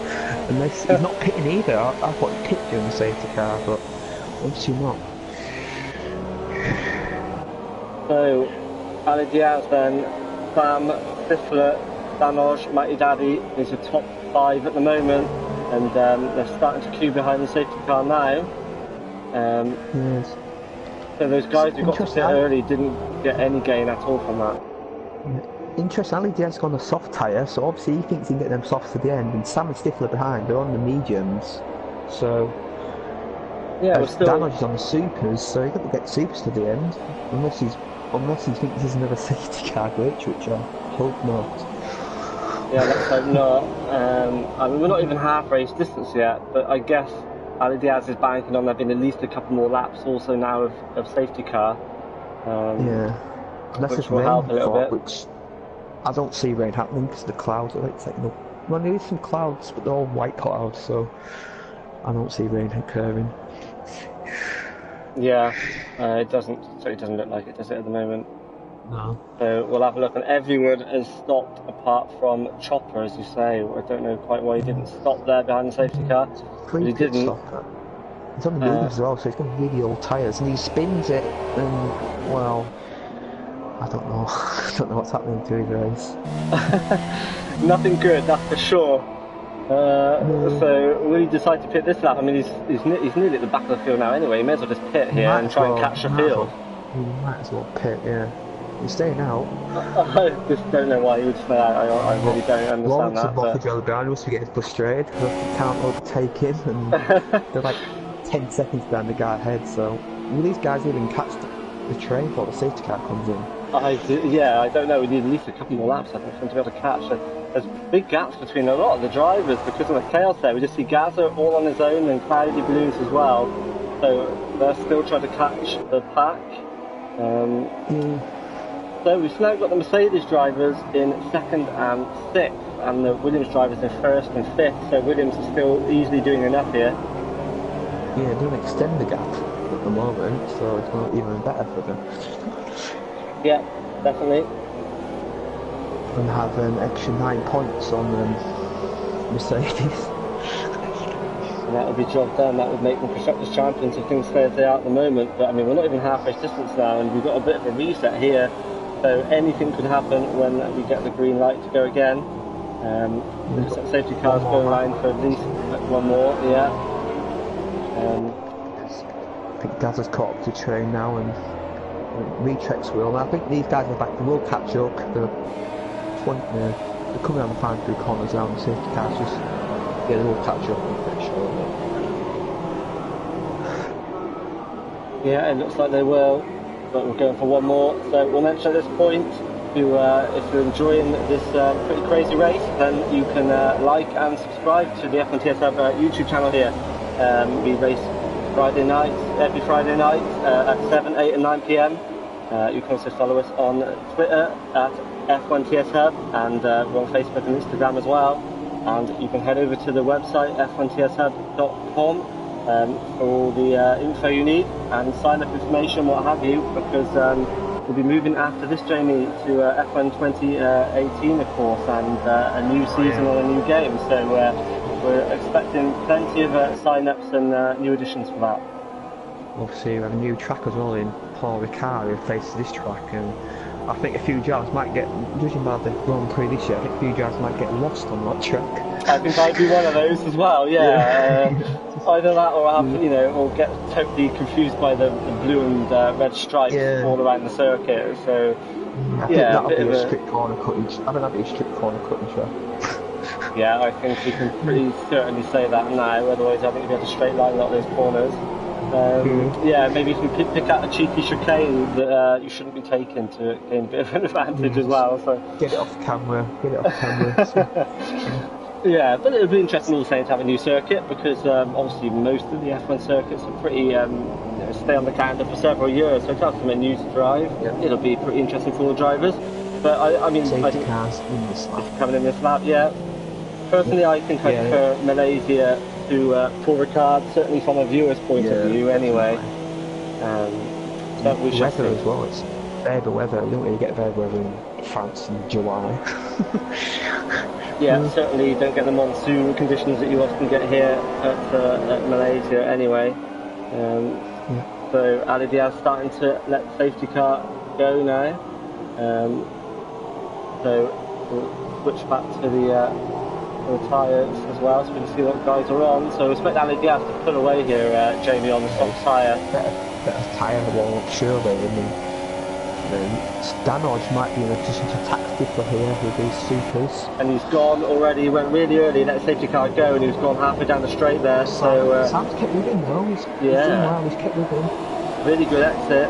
Unless he's not pitting either. I thought he picked during the safety car, but obviously not. So, Ali Diaz then, Sam, Stifler, Danoj, Matty Daddy is a top 5 at the moment, and they're starting to queue behind the safety car now. Yes. So those guys who got to pit early didn't get any gain at all from that. Interesting, Ali Diaz got on a soft tyre, so obviously he thinks he can get them softs to the end, and Sam and Stifler behind, they're on the mediums, so yeah, we're still... Danoj is on the supers, so he's got to get supers to the end, unless he thinks there's another safety car glitch, which I hope not. Yeah, let's hope not. I mean, we're not even half race distance yet, but I guess Ali Diaz is banking on there being at least a couple more laps also now of safety car. Yeah. Unless which will help a little bit. Which I don't see rain happening because the clouds are like taking up. Well, there is some clouds, but they're all white clouds, so I don't see rain occurring. Yeah, it doesn't look like it, does it, at the moment? No. So we'll have a look, and everyone has stopped apart from Chopper, as you say. I don't know quite why he didn't stop there behind the safety car. But he didn't. He's on the mediums as well, so he's got really old tyres, and he spins it, and well, I don't know. I don't know what's happening to his race. Nothing good, that's for sure. So will he decide to pit this lap? I mean, he's nearly at the back of the field now anyway. He may as well just pit here and try and catch the field. He might as well pit, yeah. He's staying out. I just don't know why he would stay out. I really don't understand that. Lawrence and Moffat must be getting frustrated because they can't overtake him, and they're like 10 seconds behind the guy ahead. So will these guys even catch the train before the safety car comes in? Yeah, I don't know. We need at least a couple more laps, I think, for them to be able to catch. There's big gaps between a lot of the drivers because of the chaos there. We just see Gaza all on his own and Cloudy Balloons as well. So they're still trying to catch the pack. So we've now got the Mercedes drivers in 2nd and 6th, and the Williams drivers in 1st and 5th. So Williams is still easily doing enough here. Yeah, they don't extend the gap at the moment, so it's not even better for them. Yeah, definitely. And have an extra 9 points on Mercedes. And that would be job done. That would make them Constructors champions if things stay as they are at the moment. But I mean, we're not even half race distance now, and we've got a bit of a reset here. So anything could happen when we get the green light to go again. The safety car's going around for at least one more. Yeah. I think Gaz has caught up to train now, and Retrex will. And I think these guys are back. They will catch up. They're coming on the final through corners now, and the safety cars just they will catch up. I'm pretty sure. Yeah, it looks like they will. But we're going for one more. So we'll mention at this point, if you're enjoying this pretty crazy race, then you can like and subscribe to the F1 TSF YouTube channel here. We race Friday night, every Friday night at 7, 8 and 9 PM. You can also follow us on Twitter at F1 TSF, and we're on Facebook and Instagram as well. And you can head over to the website f1tshub.com for all the info you need and sign up information, what have you, because we'll be moving after this, Jamie, to F1 2018, of course, and a new season and a new game. So we're expecting plenty of sign-ups and new additions for that. Obviously, we have a new track as well in Paul Ricard who faces this track, and I think a few drivers might get, judging by the Grand Prix this year, I think a few drivers might get lost on that track. I think I'd be one of those as well, yeah. Either that or have, you know, or get totally confused by the blue and red stripes all around the circuit. So, I think that'll be a strict corner cutting. I think that'll be a strict corner cutting track. Yeah, I think we can pretty certainly say that now. Otherwise, I think we have a straight line out those corners. Yeah, maybe you can pick out a cheeky chicane that you shouldn't be taking to gain a bit of an advantage as well. So get it off camera. Yeah, but it would be interesting all the same to have a new circuit because obviously most of the F1 circuits are pretty you know, stay on the calendar for several years. So to have something new to drive, it'll be pretty interesting for the drivers. But I mean, safety cars in this lap. Coming in this lap, yeah. Personally, I think I prefer Malaysia to Paul Ricard, certainly from a viewer's point of view, anyway. But we should weather as well. It's variable weather. You don't really get variable weather in France in July. Yeah, certainly you don't get the monsoon conditions that you often get here at Malaysia anyway. So Ali Diaz starting to let the safety car go now. So we'll switch back to the tyres as well, so we can see what guys are on. So we expect Ali Diaz to pull away here, Jamie, on the soft tyre. Better tyre wall up surely, and Stanoj might be in a position to attack Stifler here with these supers. And he's gone already, went really early, let the safety car go, and he was gone halfway down the straight there. So Sam's kept with him though, he's doing well, he's kept with him. Really good exit.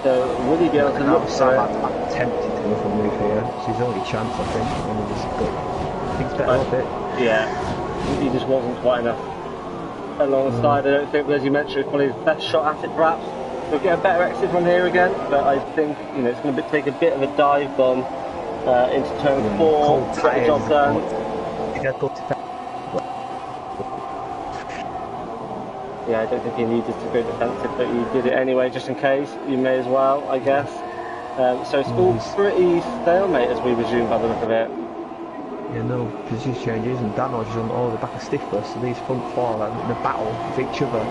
So will he be able to look for it? I'm tempted to go for a move here. It's his only chance, I think. I think it's better a bit. Yeah, he just wasn't quite enough alongside. I don't think, but as you mentioned, it's probably his best shot at it perhaps. We'll get a better exit from here again, but I think it's going to take a bit of a dive bomb into turn 4 to get the job done. Yeah, I don't think he needed to go defensive, but he did it anyway, just in case. You may as well, I guess. So it's all pretty stalemate as we resume by the look of it. Yeah, no position changes, and Danoj is on all the back of Stifler, so these front four are in a battle with each other.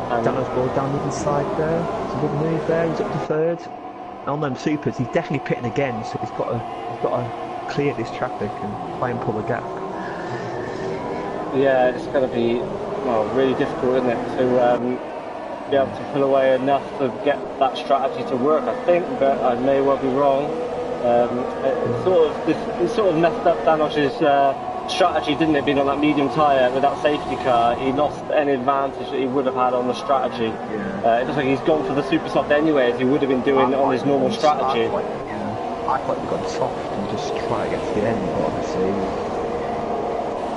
Danoj goes down the inside there. It's a good move there. He's up to third. On them supers, he's definitely pitting again, so he's got to clear this traffic and try and pull a gap. Yeah, it's going to be really difficult, isn't it, to be able to pull away enough to get that strategy to work, I think, but I may well be wrong. It sort of messed up Danoj's strategy, didn't it, being on that medium tyre with that safety car. He lost any advantage that he would have had on the strategy. It looks like he's gone for the super soft anyway, as he would have been doing on his normal strategy. I thought he got soft and just try to get to the end, but obviously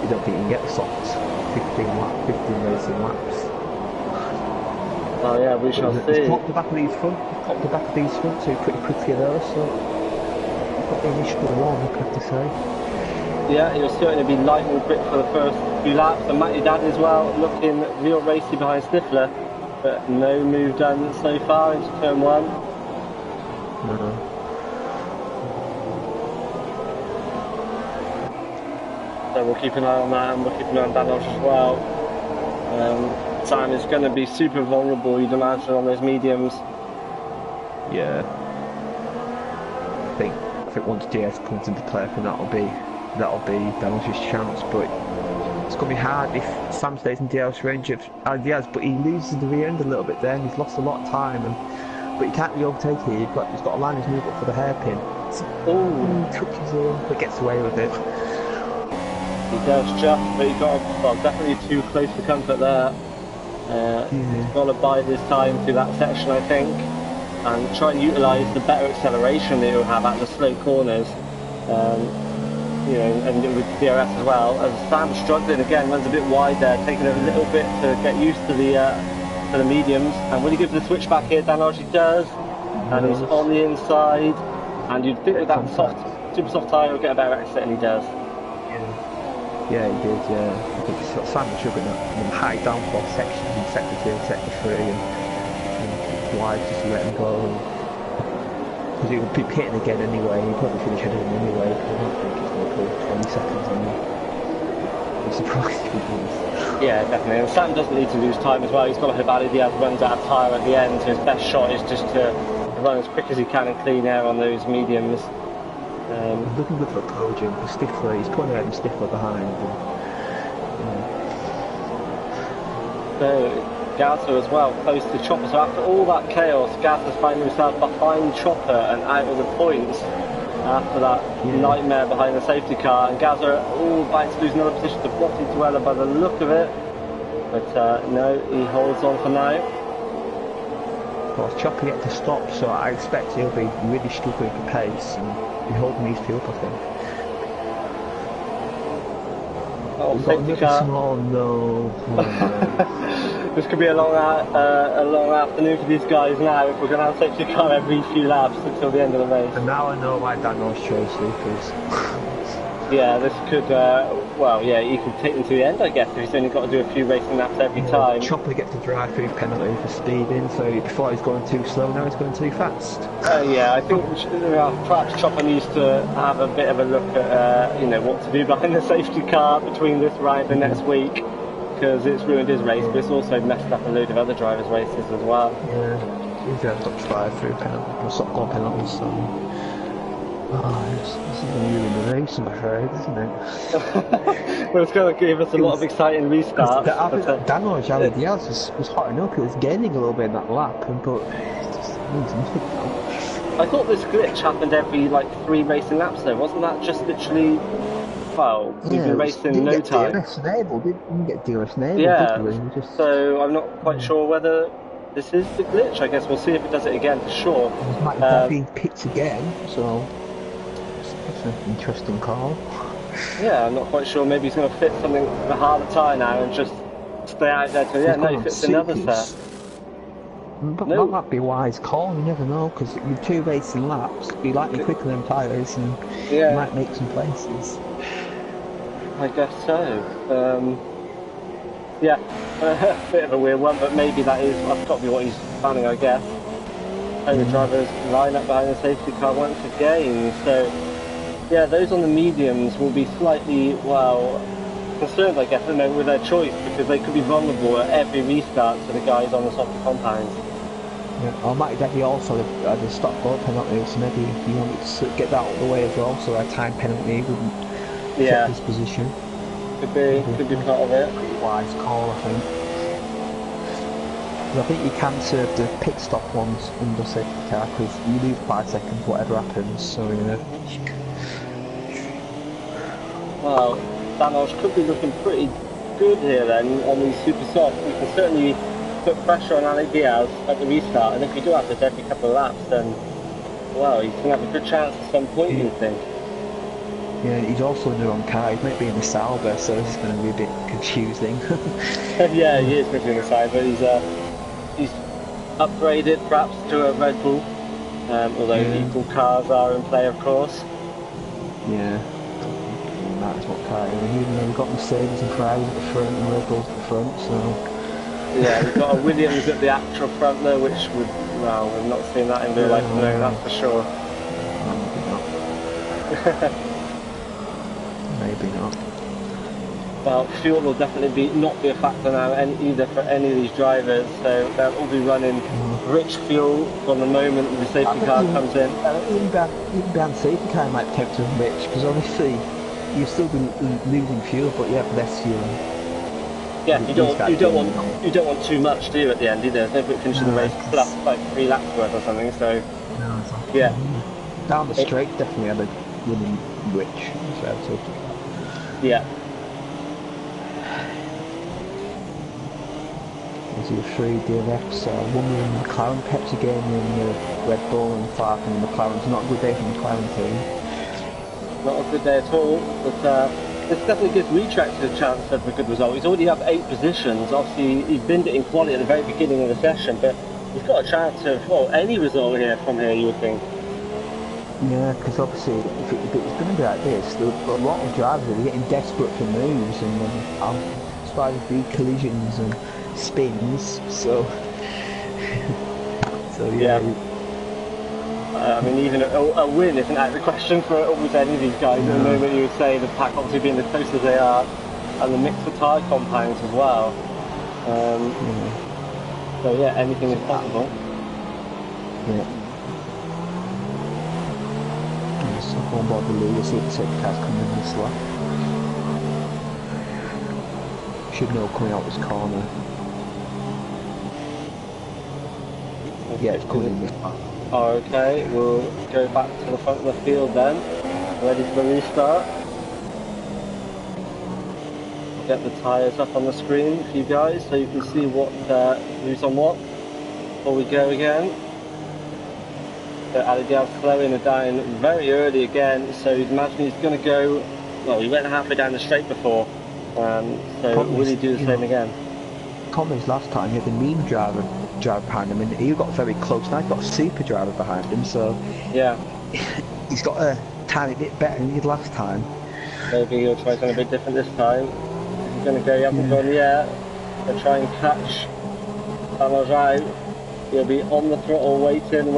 you don't think you can get the soft 15 racing laps. Oh yeah, we shall see. He's popped the back of these front two pretty quickly though, so he's got the initial one, I have to say. Yeah, he'll certainly be light on grip for the first few laps, and Matty Dad as well, looking real racy behind Stifler, but no move done so far into turn 1. No. So we'll keep an eye on that, and we'll keep an eye on Danoj as well. Sam is going to be super vulnerable, you'd imagine, on those mediums. Yeah. I think once DS comes into play, I think that'll be Danoj's chance, but it's going to be hard if Sam stays in DL's range of Diaz, but he loses the rear end a little bit there, and he's lost a lot of time, but he can't really overtake here. He's got to line his move up for the hairpin. Touches in, but gets away with it. He does just, but he got definitely too close for comfort there. He's got to bide his time through that section, I think, and try and utilise the better acceleration that he'll have at the slow corners. And with DRS as well. As Sam's struggling again, runs a bit wide there, taking a little bit to get used to the mediums. And when he gives the switch back here, Danoj does, and he's on the inside. And you'd think with that super soft tyre, he'll get a better exit, and he does. Yeah, he did. Yeah, I think Sam was struggling in high downforce sections in sector 2 and sector 3, and wide just to let him go. Because he would be pitting again anyway, he'd probably finish ahead of him anyway, because I don't think he's going to pull 20 seconds on him. I'm surprised if he does. Yeah, definitely. And Sam doesn't need to lose time as well. He's got to hope Ali Diaz runs out of tyre at the end. So his best shot is just to run as quick as he can and clean air on those mediums. He's looking good for a podium. Stifler, he's putting out the Stifler behind. So Gaza as well, close to Chopper. So after all that chaos, Gaza's finding himself behind Chopper and out of the points after that nightmare behind the safety car. And Gaza all about to lose another position to Blotti Dweller by the look of it. But no, he holds on for now. Well, Chopper yet to stop, so I expect he'll be really struggling for pace and be holding these two up, I think. Oh, safety car. Oh no. This could be a long afternoon for these guys now if we're going to have safety car every few laps until the end of the race. And now I know why Daniel's choice Lucas. Yeah, this could, well, yeah, he could take them to the end, I guess, if he's only got to do a few racing laps every time. Chopper gets to drive through penalty for speeding, so before he's going too slow, now he's going too fast. Yeah, I think perhaps Chopper needs to have a bit of a look at, you know, what to do behind the safety car between this round and next week, because it's ruined his race, but it's also messed up a load of other drivers' races as well. Yeah, he's going to drive through penalty, or stop going penalties, so... Oh, this is going to ruin the race, I'm afraid, isn't it? Well, it's going to give us a lot of exciting restarts. Daniel Ali Diaz was hotting up, he was gaining a little bit in that lap, but it just means nothing now. I thought this glitch happened every, like, 3 racing laps, though. Wasn't that just literally, well, we've been racing in no time? Didn't get DRS enabled, yeah, did we? So I'm not quite sure whether this is the glitch. I guess we'll see if it does it again for sure. It might be picked again, so... That's an interesting call. Yeah, I'm not quite sure. Maybe he's going to fit something with a harder tyre now and just stay out there till the end. No, he fits another set. But that might be a wise call, you never know, because with 2 racing laps, be likely quicker than tyres and you might make some places. I guess so. Yeah, a bit of a weird one, but maybe that's got to be what he's planning, I guess. And the drivers line up behind the safety car once again, so... Yeah, those on the mediums will be slightly, well, concerned, I guess, at the moment with their choice, because they could be vulnerable at every restart to the guys on the softer compounds. Yeah, or might be also the stop go penalty, so maybe you want to get that out of the way as well, so a time penalty wouldn't affect his position. Could be part of it. Wise call, I think. I think you can serve the pit stop ones under safety car, because you lose 5 seconds whatever happens, so Well, Thanos could be looking pretty good here then on these super soft. We can certainly put pressure on Ali Diaz at the restart, and if we do have this every couple of laps, then, well, he's going to have a good chance at some point, you think. Yeah, he's also new on car, he might be in the Sauber, so this is going to be a bit confusing. Yeah, he is going to be in the Sauber. He's upgraded perhaps to a Red Bull, although equal cars are in play, of course. Yeah. That's what car, even though we've got Mercedes and Ferraris at the front and Red Bulls at the front, so... Yeah, we've got a Williams at the actual front there, which would, well, we've not seen that in real life today, that's for sure. Maybe not. Well, fuel will definitely not be a factor now either for any of these drivers, so they'll all be running rich fuel from the moment the safety car comes in. Even behind safety car might tempt them rich, because obviously you'll still be losing fuel, but you have less fuel. Yeah, you don't want too much, do you, at the end either? There's no point finishing the race plus like 3 laps worth or something, so... No, exactly. Yeah. Down the straight, definitely had a winning rich, so yeah. There's your 3 DRFs, one with McLaren, Pepsi again in Red Bull and 5 in McLaren. It's not a good day for the McLaren team. Not a good day at all, but this definitely gives Retrax a chance of a good result. He's already up 8 positions. Obviously, he's binned it in quality at the very beginning of the session, but he's got a chance of, well, any result here from here, you would think. Yeah, because obviously, if it's going to be like this, a lot of drivers are getting desperate for moves and starting to do collisions and spins, so yeah. I mean, even a win isn't out of the question for almost any of these guys. At the moment, you would say the pack obviously being as close as they are, and the mix of tyre compounds as well. So yeah, anything is possible. Yeah. So on board the lead, see if the safety car's coming in this lap. Should know coming out this corner. Yeah, it's coming in this lap. Okay, we'll go back to the front of the field then. Ready for the restart. Get the tyres up on the screen for you guys so you can see who's on what before we go again. So Ali Diaz slowing it down very early again, so you'd imagine he's going to go, well, he went halfway down the straight before, so will he do the same again? Comments last time, he had the meme driver behind him, and he got very close. Now he's got a super driver behind him, so yeah, he's got a tiny bit better than he did last time. Maybe he'll try something a bit different this time. He's going to go, he hasn't gone yet. He'll try and catch Dano's out. He'll be on the throttle, waiting.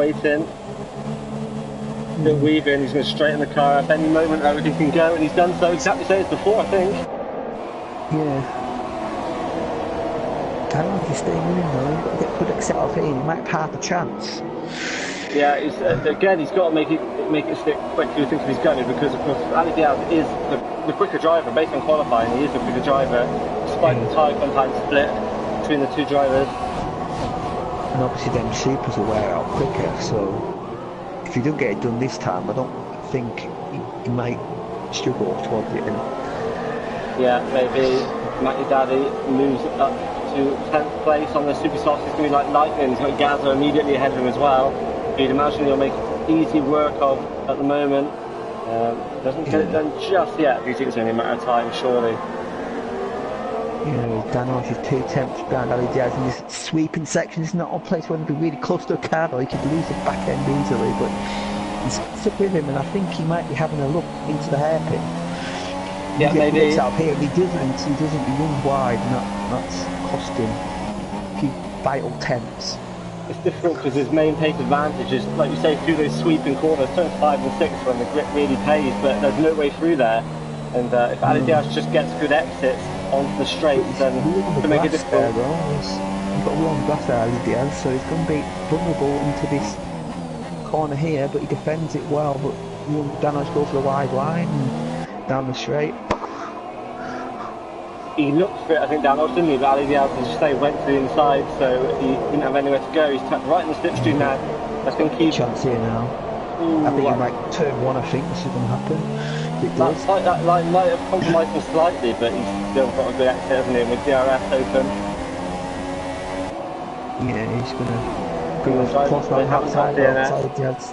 Still weaving, he's going to straighten the car up any moment, everything can go, and he's done so exactly the same as before, I think. Yeah. He's staying in though, he's got to get good exit off here, he might have a chance. Yeah, again, he's got to make it stick quick. You think he's going to, because of course Ali Diaz is the quicker driver based on qualifying. He is the quicker driver, despite the tyre compound split between the two drivers. And obviously them supers will wear out quicker, so if he don't get it done this time, I don't think he might struggle towards the end. Yeah, maybe Matty Daddy moves up to 10th place on the super soft. He's going to be like lightning. He's got Gaza immediately ahead of him as well. You'd imagine he'll make easy work of at the moment. Doesn't get it done just yet. You think it's only a matter of time, surely. Yeah, Danos is 2 tenths behind Ali Diaz in this sweeping section. It's not a place where he'd be really close to a car, or he could lose the back end easily, but he's stuck with him, and I think he might be having a look into the hairpin. Yeah, maybe. Out here, he doesn't, he runs wide, and that's costing a few vital tenths. It's different because his main pace advantage is, like you say, through those sweeping corners, turns 5 and 6 when the grip really pays, but there's no way through there. And if Ali Diaz just gets good exits onto the straights, then it can make it difficult. He's got a long grass there, Ali Diaz, so he's going to be vulnerable into this corner here, but he defends it well. But Danos goes for the wide line and down the straight. He looked for it, I think, Danos, didn't he? But Ali Diaz, as you say, went to the inside, so he didn't have anywhere to go. He's tucked right in the slipstream now. I think he's... Chance here now. I think he might turn one, I think this is going to happen. That line might have compromised him slightly, but he's still got a good exit, hasn't he, with DRS open. Yeah, he's going to cross line outside Diaz.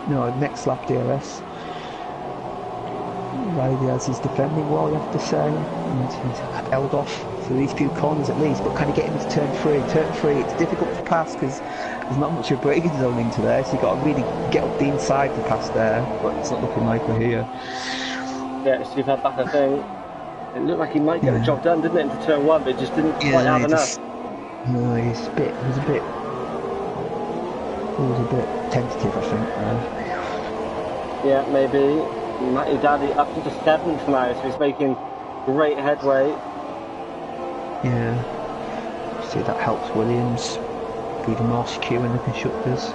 No, next lap DRS. Ali Diaz is defending well, you have to say, and he's held off for these few corners at least, but can he get him to turn 3? Turn 3, it's difficult to pass because there's not much of a braking zone into there, so you've got to really get up the inside to pass there, but it's not looking like we're here. Yeah, so you've had back a thing. It looked like he might get the job done, didn't it, into turn 1, but it just didn't quite have enough. No, he was a bit tentative, I think. Yeah, maybe. Matty Daddy up into 7th now, so he's making great headway. Yeah, see that helps Williams being more secure in the constructors.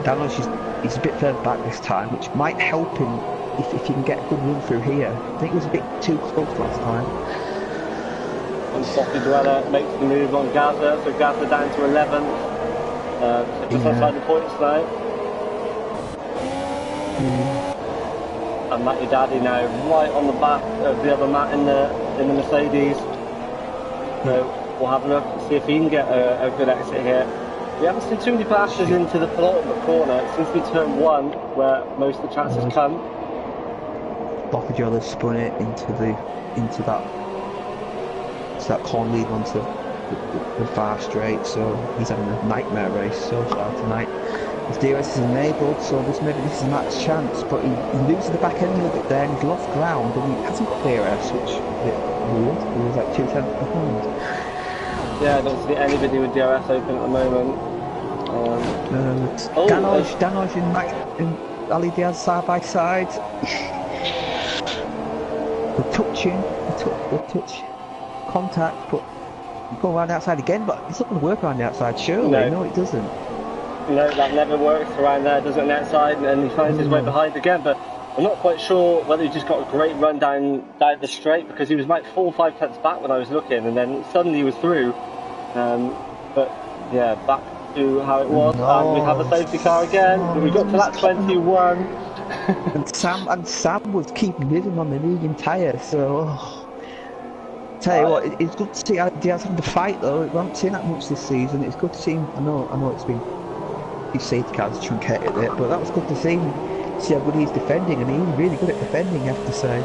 Danos he's a bit further back this time, which might help him if he can get a good run through here. I think he was a bit too close last time. And Sophie Dweller makes the move on Gaza, so Gaza down to 11th. So just outside the points now. And Matty Daddy now right on the back of the other Matt in the Mercedes. So we'll have a look and see if he can get a good exit here. We haven't seen too many passes into the penultimate corner. It seems to be turn 1 where most of the chances come. Boccajola spun it into that corner lead onto the far straight, so he's having a nightmare race so far tonight. His DRS is enabled, so maybe this is Matt's chance, but he loses the back end a little bit there, and he's lost ground, and he hasn't got DRS, which is a bit weird. He was like 2 tenths behind. Yeah, I don't see anybody with DRS open at the moment. Danos and Ali Diaz side by side. the touching, the touch, contact, but you go around the outside again, but it's not going to work around the outside, surely. No, it doesn't. No, that never works around there, does it, on the outside, and he finds his way behind again, but I'm not quite sure whether he just got a great run down the straight, because he was like 4 or 5 tenths back when I was looking, and then suddenly he was through. But yeah, back to how it was, and we have a safety car again, but we got to that 21. and Sam was keeping with him on the medium tyre, so... Tell you what, it's good to see Diaz having to fight though. We haven't seen that much this season. It's good to see him. I know it's been his safety car's truncated it, but that was good to see how good he's defending, and he's really good at defending, I have to say.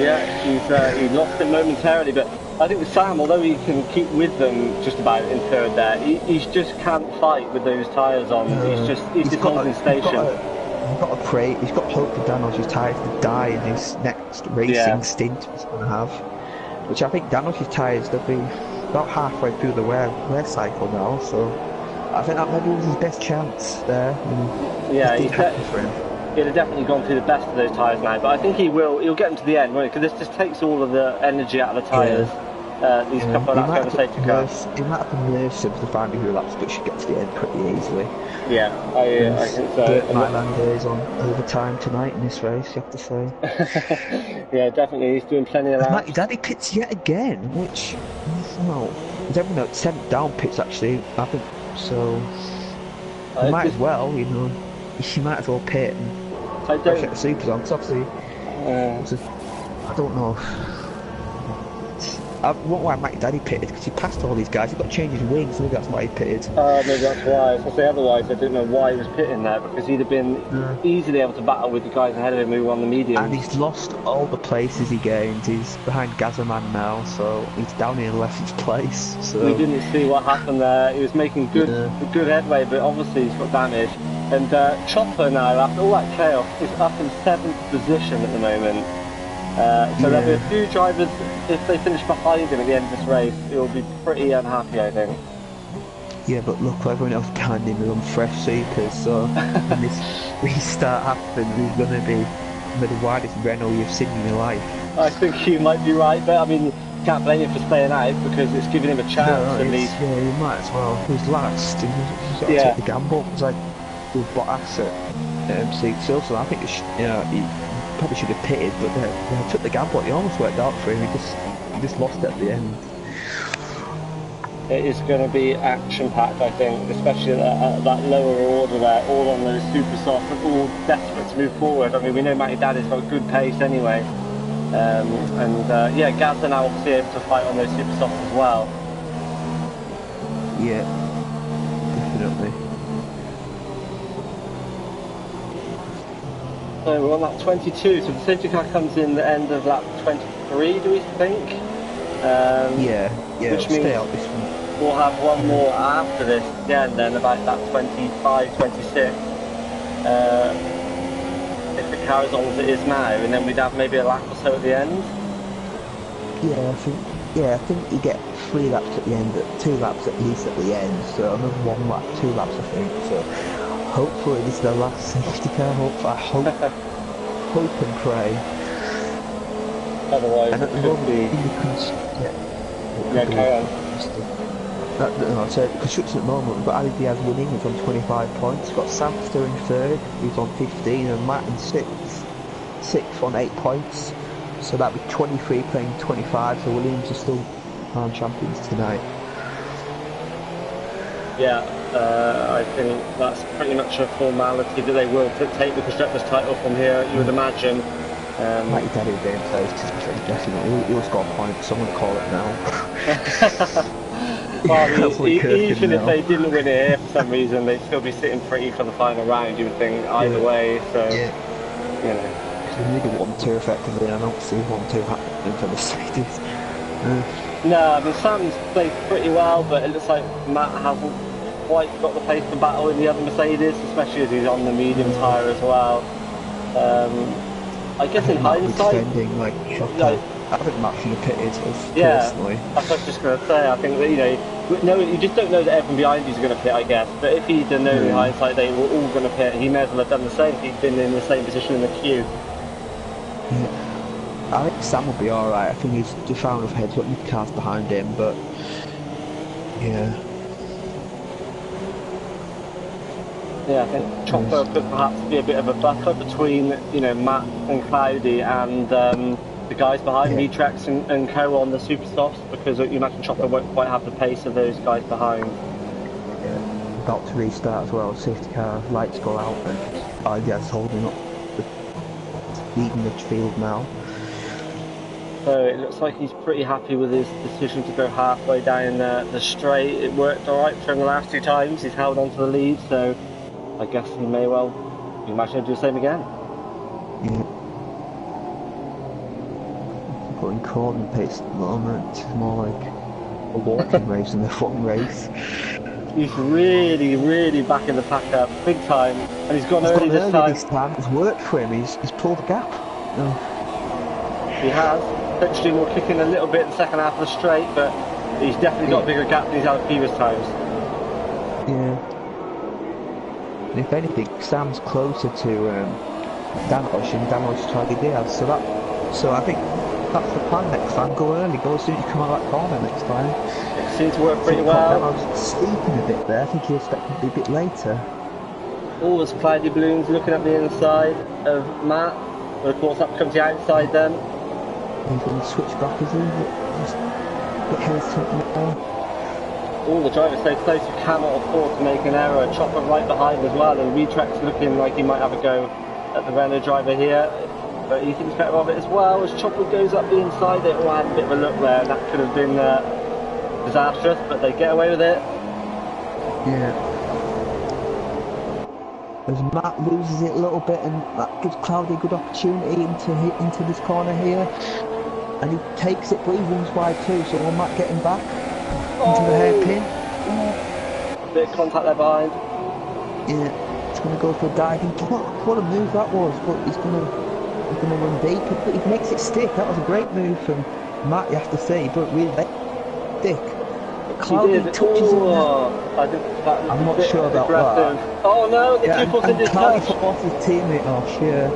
Yeah, he lost it momentarily, but I think with Sam, although he can keep with them just about in third there, he just can't fight with those tyres on. He's just holding station. He's got to pray. He's got hope for Danos' tyres to die in his next racing stint he's going to have. Which I think Danos' tyres, they'll be about halfway through the wear cycle now, so I think that maybe was his best chance there. Yeah, he'd have definitely gone through the best of those tyres now, but I think he'll get them to the end, won't he? Because this just takes all of the energy out of the tyres. These couple of laps going to safety car. He might have been merciful to find a few laps, but should get to the end pretty easily. Yeah, I think so. Myland is on overtime tonight in this race, you have to say. Yeah, definitely, he's doing plenty of laps. Matty Daddy pits yet again, which, well, everyone else sent down pits actually, I think, so he might as well, you know, he might as well pit and get the supers on, because obviously, I don't know. I don't know why Matty Daddy pitted, because he passed all these guys. He got to change his wings, maybe that's why he pitted. Maybe that's why. I was going to say otherwise, I didn't know why he was pitting there, because he'd have been easily able to battle with the guys ahead of him who were on the medium. And he's lost all the places he gained. He's behind Gazerman now, so he's down in 11th place. So we didn't see what happened there. He was making good headway, but obviously he's got damage. And Chopper now, after all that chaos, is up in 7th position at the moment. So there'll be a few drivers, if they finish behind him at the end of this race, he'll be pretty unhappy, I think. Yeah, but look, everyone else behind him is on fresh supers, so when this restart happens, he's going to be the widest Renault you've seen in your life. I think you might be right, but I mean, you can't blame him for staying out, because it's giving him a chance at least. Yeah, you might as well. He's last, he's got to take the gamble. It's like with Bottas at M6, so I think he probably should have pitted, but they took the gamble. He almost worked out for him. He just lost it at the end. It is going to be action-packed, I think, especially at that lower order there, all on those super softs, and all desperate to move forward. I mean, we know Matty Daddy's got good pace anyway, yeah, Gaz are now obviously able to fight on those super softs as well. Yeah, definitely. So we're on lap 22, so the safety car comes in the end of lap 23, do we think? Yeah, which means stay out this one. We'll have one more after this again then, about lap 25, 26. If the car is on as it is now, and then we'd have maybe a lap or so at the end. I think you get 3 laps at the end, 2 laps at least at the end, so another 1 lap, 2 laps I think, so hopefully this is the last safety car, I hope and pray. Otherwise and it could be... carry on. So construction at the moment, we've got Ali Diaz winning, he's on 25 points, we've got Sam still in 3rd, he's on 15, and Matt in 6th on 8 points. So that'd be 23 playing 25, so Williams are still crown champions tonight. Yeah, I think that's pretty much a formality that they will take the Constructors' title from here, you would imagine. Matty Daddy will be in place, definitely. He'll score points, so I'm going to call it now. Well, even if they didn't win it here for some reason, they'd still be sitting pretty for the final round, you would think, either way, so, you know. So we need a 1-2 effectively, and I don't see 1-2 happening for the Mercedes. No, I mean, Sam's played pretty well, but it looks like Matt hasn't quite got the pace to battle in the other Mercedes, especially as he's on the medium tyre as well. I guess in hindsight... I think Matt should have pitted, personally. That's what I was just going to say. I think that, you just don't know that everyone behind you is going to pit, I guess. But if he'd have known in hindsight they were all going to pit, he may as well have done the same. He'd been in the same position in the queue. I think Sam will be alright. I think he's just found enough heads, got new cars behind him, but yeah. Yeah, I think Chopper could perhaps be a bit of a buffer between, you know, Matt and Cloudy and the guys behind, Retrex and Co on the super softs, because you imagine Chopper won't quite have the pace of those guys behind. Yeah. About to restart as well, safety car, lights go out, and Idea's holding up, leading the field now. So it looks like he's pretty happy with his decision to go halfway down the straight. It worked alright for him the last 2 times, he's held on to the lead, so I guess he may well, you imagine he'll do the same again. Yeah. Going corner pace at the moment, it's more like a walking race than a foot race. He's really, really backing the pack up, big time, and he's gone early this time. It's worked for him, he's pulled the gap. He has. Potentially will kick in a little bit in the second half of the straight, but he's definitely got a bigger gap than he's had previous times. Yeah. And if anything, Sam's closer to Danosh and Danosh tried Diaz, so I think that's the plan next time. Go early, go as soon as you come out of that corner next time. It seems to work pretty well. Danosh steeping a bit there. I think he expected to be a bit later. All those cloudy balloons looking at the inside of Matt. But of course, up comes the outside then. He's going to switch back, is he? Just a bit hesitant now. All the drivers so close, you cannot afford to make an error. Chopper right behind as well, and Retrex looking like he might have a go at the Renault driver here. But he thinks better of it as well. As Chopper goes up the inside, they all had a bit of a look there, and that could have been disastrous, but they get away with it. Yeah. As Matt loses it a little bit, and that gives Cloudy a good opportunity into this corner here. And he takes it, but he runs wide too, so we might get him back into the hairpin. Bit of contact there behind. Yeah, he's going to go for a diving. What a move that was, but he's going to run deep. But he makes it stick. That was a great move from Matt, you have to say, but really stick. Cloudy touches him. I'm not sure about that. Oh no, the two puts in his touch. Cloudy off his teammate off, yeah.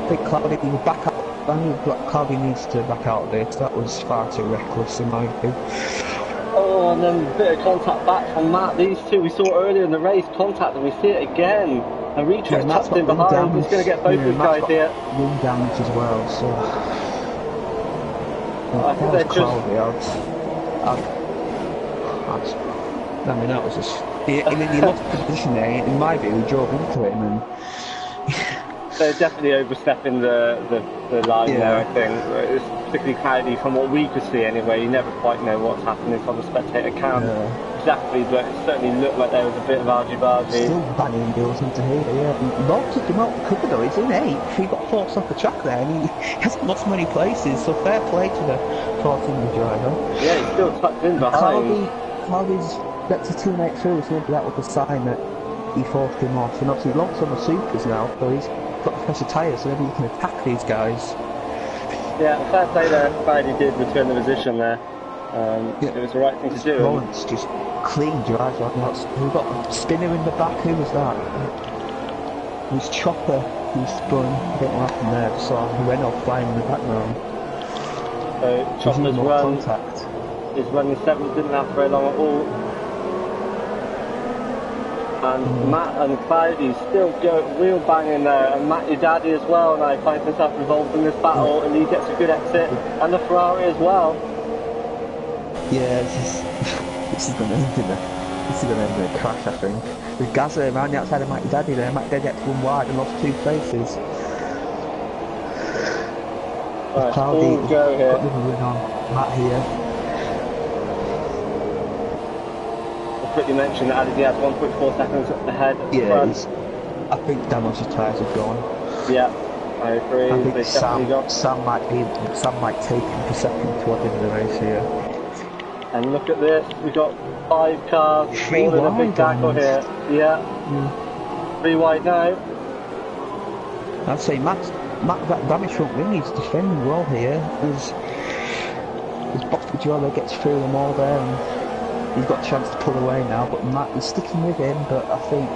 I think Cloudy will back out. Cloudy needs to back out of this. That was far too reckless in my view. Oh, and then a bit of contact back from Matt. These two we saw earlier in the race, contact, and we see it again. And Retrex tucked in behind. He's going to get both these guys here. Wing damage as well, so. I think they're Cloudy, I mean, that was just. He lost the position there. In my view, he drove into him and. They're definitely overstepping the line there, I think. It's particularly Cloudy from what we could see anyway. You never quite know what's happening from the spectator cam. Exactly, but it certainly looked like there was a bit of argy-bargy. Still banging wheels into here, yeah. Lord took him out quicker though, he's in 8th. He got forced off the track there and he hasn't lost many places, so fair play to the 14th driver. Yeah, he's still tucked in behind. Cloudy's lets his teammate through, so maybe that was a sign that he forced him off. And obviously Long's on the supers now, so he's got special tyres, so maybe he can attack these guys. Yeah, fair play there. Cloudy did return the position there. It was the right thing to do. Lawrence just clean drive like that. We've got a spinner in the back. Who was that? It was Chopper who spun. I don't know what happened there. Just saw Renault flying in the background. So Chopper's run is running 7th, didn't last very long at all. And Matt and Cloudy still go wheel banging there, and Matt, your daddy as well, now finds himself involved in this battle, and he gets a good exit, and the Ferrari as well. Yeah, this is going to end in a crash, I think. With Gaza around the outside of Matt Daddy there, Matt Daddy had to run wide and lost 2 places. Right, Cloudy go here. Got the win on Matt here. I'll quickly mention that Adi Diaz 1.4 seconds ahead at the front. I think Danosh's tyres have gone. Yeah, I agree. I think Sam might take him for second toward the end of the race here. And look at this, we've got 5 cars, 3 all in a wide big tackle here. Yeah. 3 wide now. I'd say Matt that damage front wing is defending well here. As Bottigiolo gets through them all there, and he's got a chance to pull away now. But Matt is sticking with him. But I think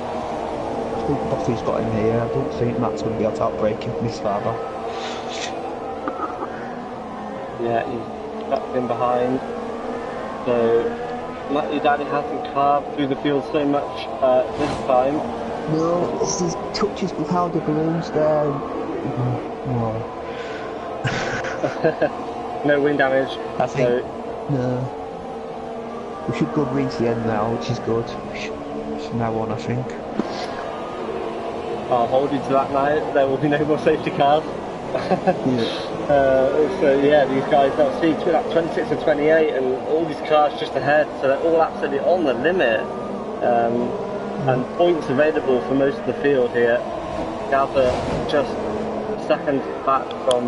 Botti's got him here. I don't think Matt's going to be able to outbreak him this far back. Yeah, he's tucked in behind. So Matty Daddy hasn't carved through the field so much this time. No, it's these touches with how the balloons there. No wind damage. I think. No. We should go green to the end now, which is good. From now on, I think. I'll hold you to that now. There will be no more safety cars. So yeah, these guys, they'll see between that 26 and 28 and all these cars just ahead, so they're all absolutely on the limit. And points available for most of the field here. Galpa just a second back from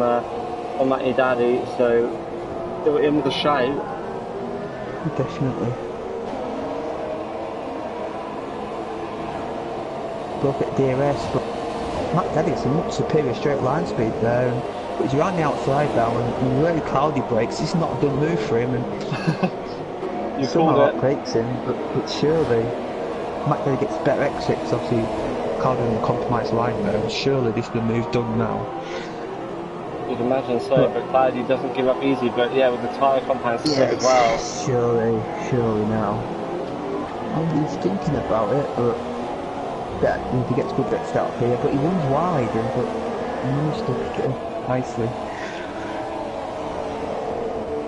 Matty Daddy, so they were in with a shout. Definitely. Broke at DRS, but Matty Daddy has a much superior straight line speed there. But he's around the outside now, and really cloudy brakes. This is not a good move for him, and You somehow called it. breaks him. But surely, Matty Daddy gets better exits. Obviously, cloudy and compromised line there. And surely this is the move done now. You'd imagine so, but Cloudy doesn't give up easy. But yeah, with the tyre compound split as well. Surely now. And he's thinking about it, but that if he gets good bits out here, but he runs wide, but he managed to pick it up nicely.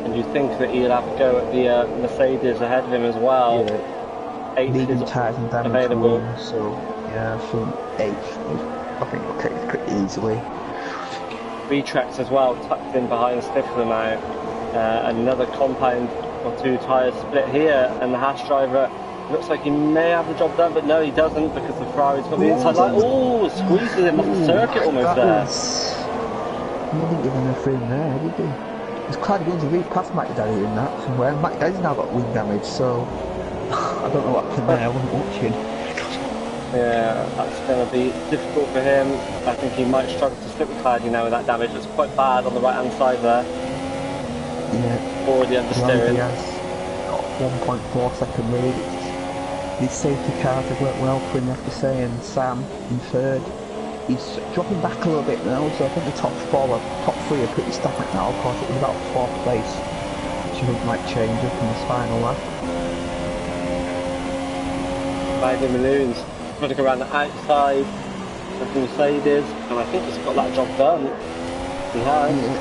And you think that he'll have a go at the Mercedes ahead of him as well. Yeah. 8th Medium is tyres and damage available. room, so yeah, I think 8th. I think he'll take it pretty easily. Retrex as well, tucked in behind Stifler now. Another compound or two tyres split here, and the Haas driver looks like he may have the job done, but no, he doesn't, because the Ferrari's got the inside line. Oh, squeezes him off the circuit almost there. He didn't give him enough room there, did he? It's quite going to read past Matty Daddy in that somewhere. Matty Daddy's now got wing damage, so I don't know what happened there. I wasn't watching. Yeah, that's going to be difficult for him. I think he might struggle to slip with Cloudy now with that damage. It's quite bad on the right hand side there. Yeah. Already understeering. He has got 1.4 second lead. These safety cars have worked well for him, I have to say, and Sam in third. He's dropping back a little bit now, so I think the top three are pretty stagnant now. Of course, it was about 4th place, which I think might change up in this final lap. Riding Balloons running around the outside of the Mercedes, and I think he's got that job done. He has. Yeah.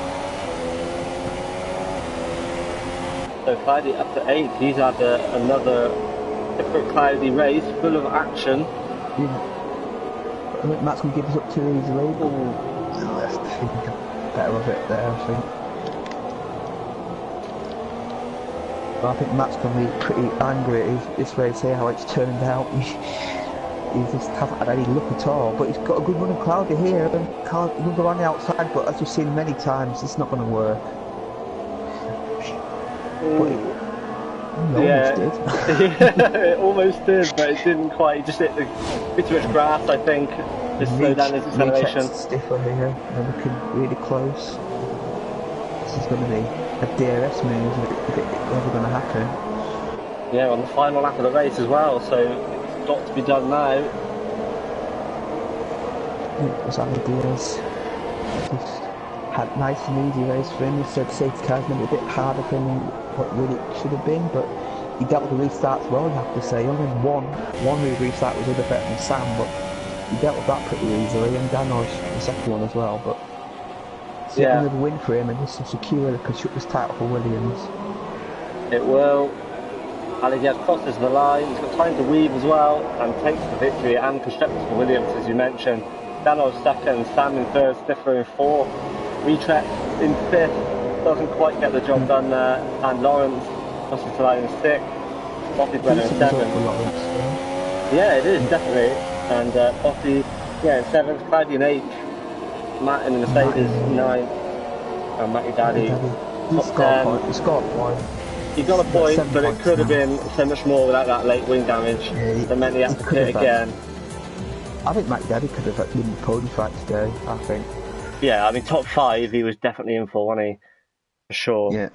So Cloudy up to 8th. He's had another different Cloudy race, full of action. Yeah. I think Matt's going to give us up too easily. Left. Better of it there, I think. But I think Matt's going to be pretty angry at this race here, how it's turned out. He just hasn't had any luck at all. But he's got a good run of Cloudy here, and he'll go on the outside, but as we've seen many times, it's not going to work. Yeah, it almost did, but it didn't quite. He just hit a bit too much grass, I think. Just slowed down his acceleration. Stiffer here, they're looking really close. This is going to be a DRS move if it's ever going to happen. Yeah, on the final lap of the race as well, so it's got to be done now. It was on the DRS. Just had a nice and easy race for him. He said safety car's made it a bit harder for him what really it should have been, but he dealt with the restarts well, you have to say. Only one restart was a bit better than Sam, but he dealt with that pretty easily, and Dano's the second one as well, but certainly another win for him, and this will secure the Constructors' title for Williams. It will. Alligator crosses the line, he's got time to weave as well, and takes the victory, and Constructors for Williams, as you mentioned. Dano's second, Sam in third, Stifler in fourth, Retrex in fifth, doesn't quite get the job done there, and Lawrence crosses the line in sixth, Bobby Brenner in seventh. Yeah, it is, definitely. And Bobby, in seventh, Cloudy in eighth, Matt in the Mercedes ninth, and Matty Daddy top 10. He's got a point. He got a point, but it could have been so much more without that late wing damage. That meant he had to pit again. I think Matty Daddy could have been the podium fight today, I think. Yeah, I mean, top 5 he was definitely in for, wasn't he? For sure. Yeah.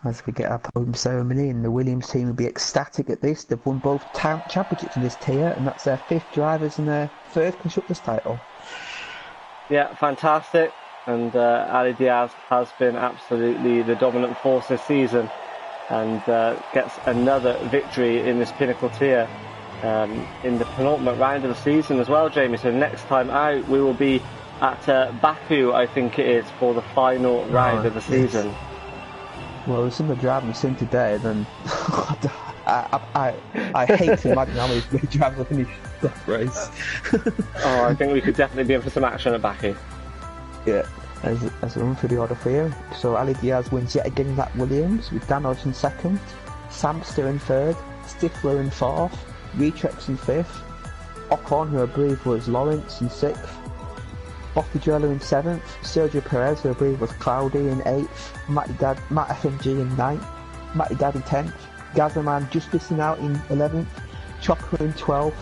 As we get our podium ceremony, and the Williams team will be ecstatic at this. They've won both championships in this tier, and that's their 5th drivers and their 3rd Constructors title. Yeah, fantastic. and Ali Diaz has been absolutely the dominant force this season, and gets another victory in this Pinnacle tier in the penultimate round of the season as well, Jamie. So next time out we will be at Baku, I think it is, for the final round of the season. Well, some of the driving we've seen today, then I hate to imagine how many drivers will finish that race. Oh, I think we could definitely be in for some action at Baku. Yeah, as we run through the order for you. So Ali Diaz wins yet again at Williams, with Dan Hodge in second, Samster in third, Stifler in fourth, Retrex in fifth, Ocon, who I believe was Lawrence, in sixth, Bottigello in seventh, Sergio Perez, who I believe was Cloudy, in eighth, Matt FMG in ninth, Matty Dad in 10th, Gazzaman just missing out in 11th, Chopper in 12th,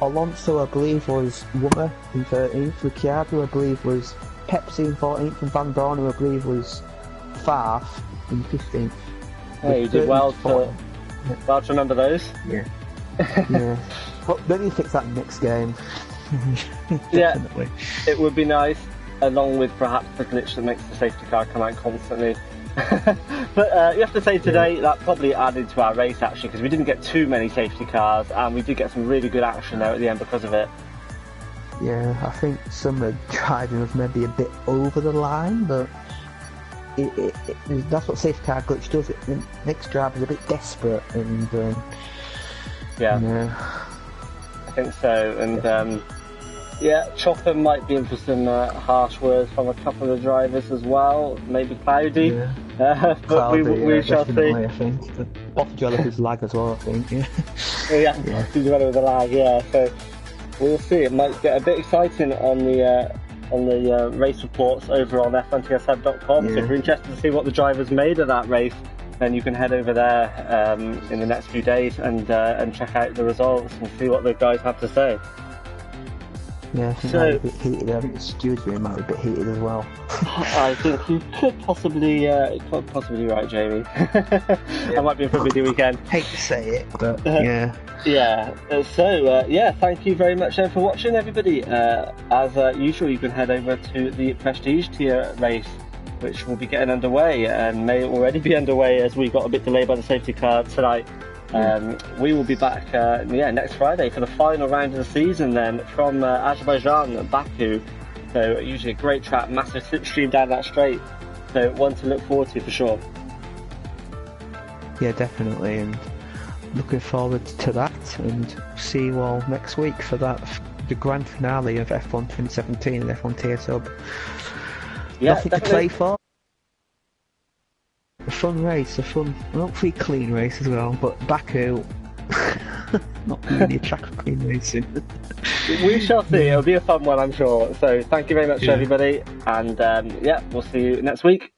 Alonso I believe was Wummer in 13th, Ricciardo I believe was Pepsi in 14th, and Van Dorn who I believe was Farf in 15th. Hey, you did well to remember those. Yeah. Yeah. Well, then you fix that next game. Definitely. Yeah, it would be nice, along with perhaps the glitch that makes the safety car come out constantly. But you have to say today that probably added to our race actually, because we didn't get too many safety cars and we did get some really good action there at the end because of it. Yeah, I think some of the driving was maybe a bit over the line, but that's what safety car glitch does. It makes drivers a bit desperate, and yeah, I think so. And yeah, Chopper might be in for some harsh words from a couple of the drivers as well, maybe Cloudy. Yeah. But Cloudy, we shall see. I think. Bottigello his lag as well, I think. Yeah, he's running with the lag. Yeah, so we'll see. It might get a bit exciting on the race reports over on f1tsf.com. So if you're interested to see what the drivers made of that race, then you can head over there in the next few days and check out the results and see what the guys have to say. Yeah, I think that was a bit heated. I think the steward's room might be a bit heated as well. I think you could possibly right, Jamie. I might be in for a busy weekend. Hate to say it, but yeah. Yeah. Thank you very much for watching, everybody. As usual, you can head over to the Prestige tier race, which will be getting underway and may already be underway as we got a bit delayed by the safety car tonight. We will be back next Friday for the final round of the season then from Azerbaijan, Baku. So usually a great track, massive slipstream down that straight. So one to look forward to for sure. Yeah, definitely, and looking forward to that, and see you all next week for the grand finale of F1 2017 and F1 TSUB. Yeah, nothing definitely to play for. A fun race, hopefully clean race as well, but Baku, not really a track of clean racing. We shall see, it'll be a fun one I'm sure. So thank you very much everybody, and we'll see you next week.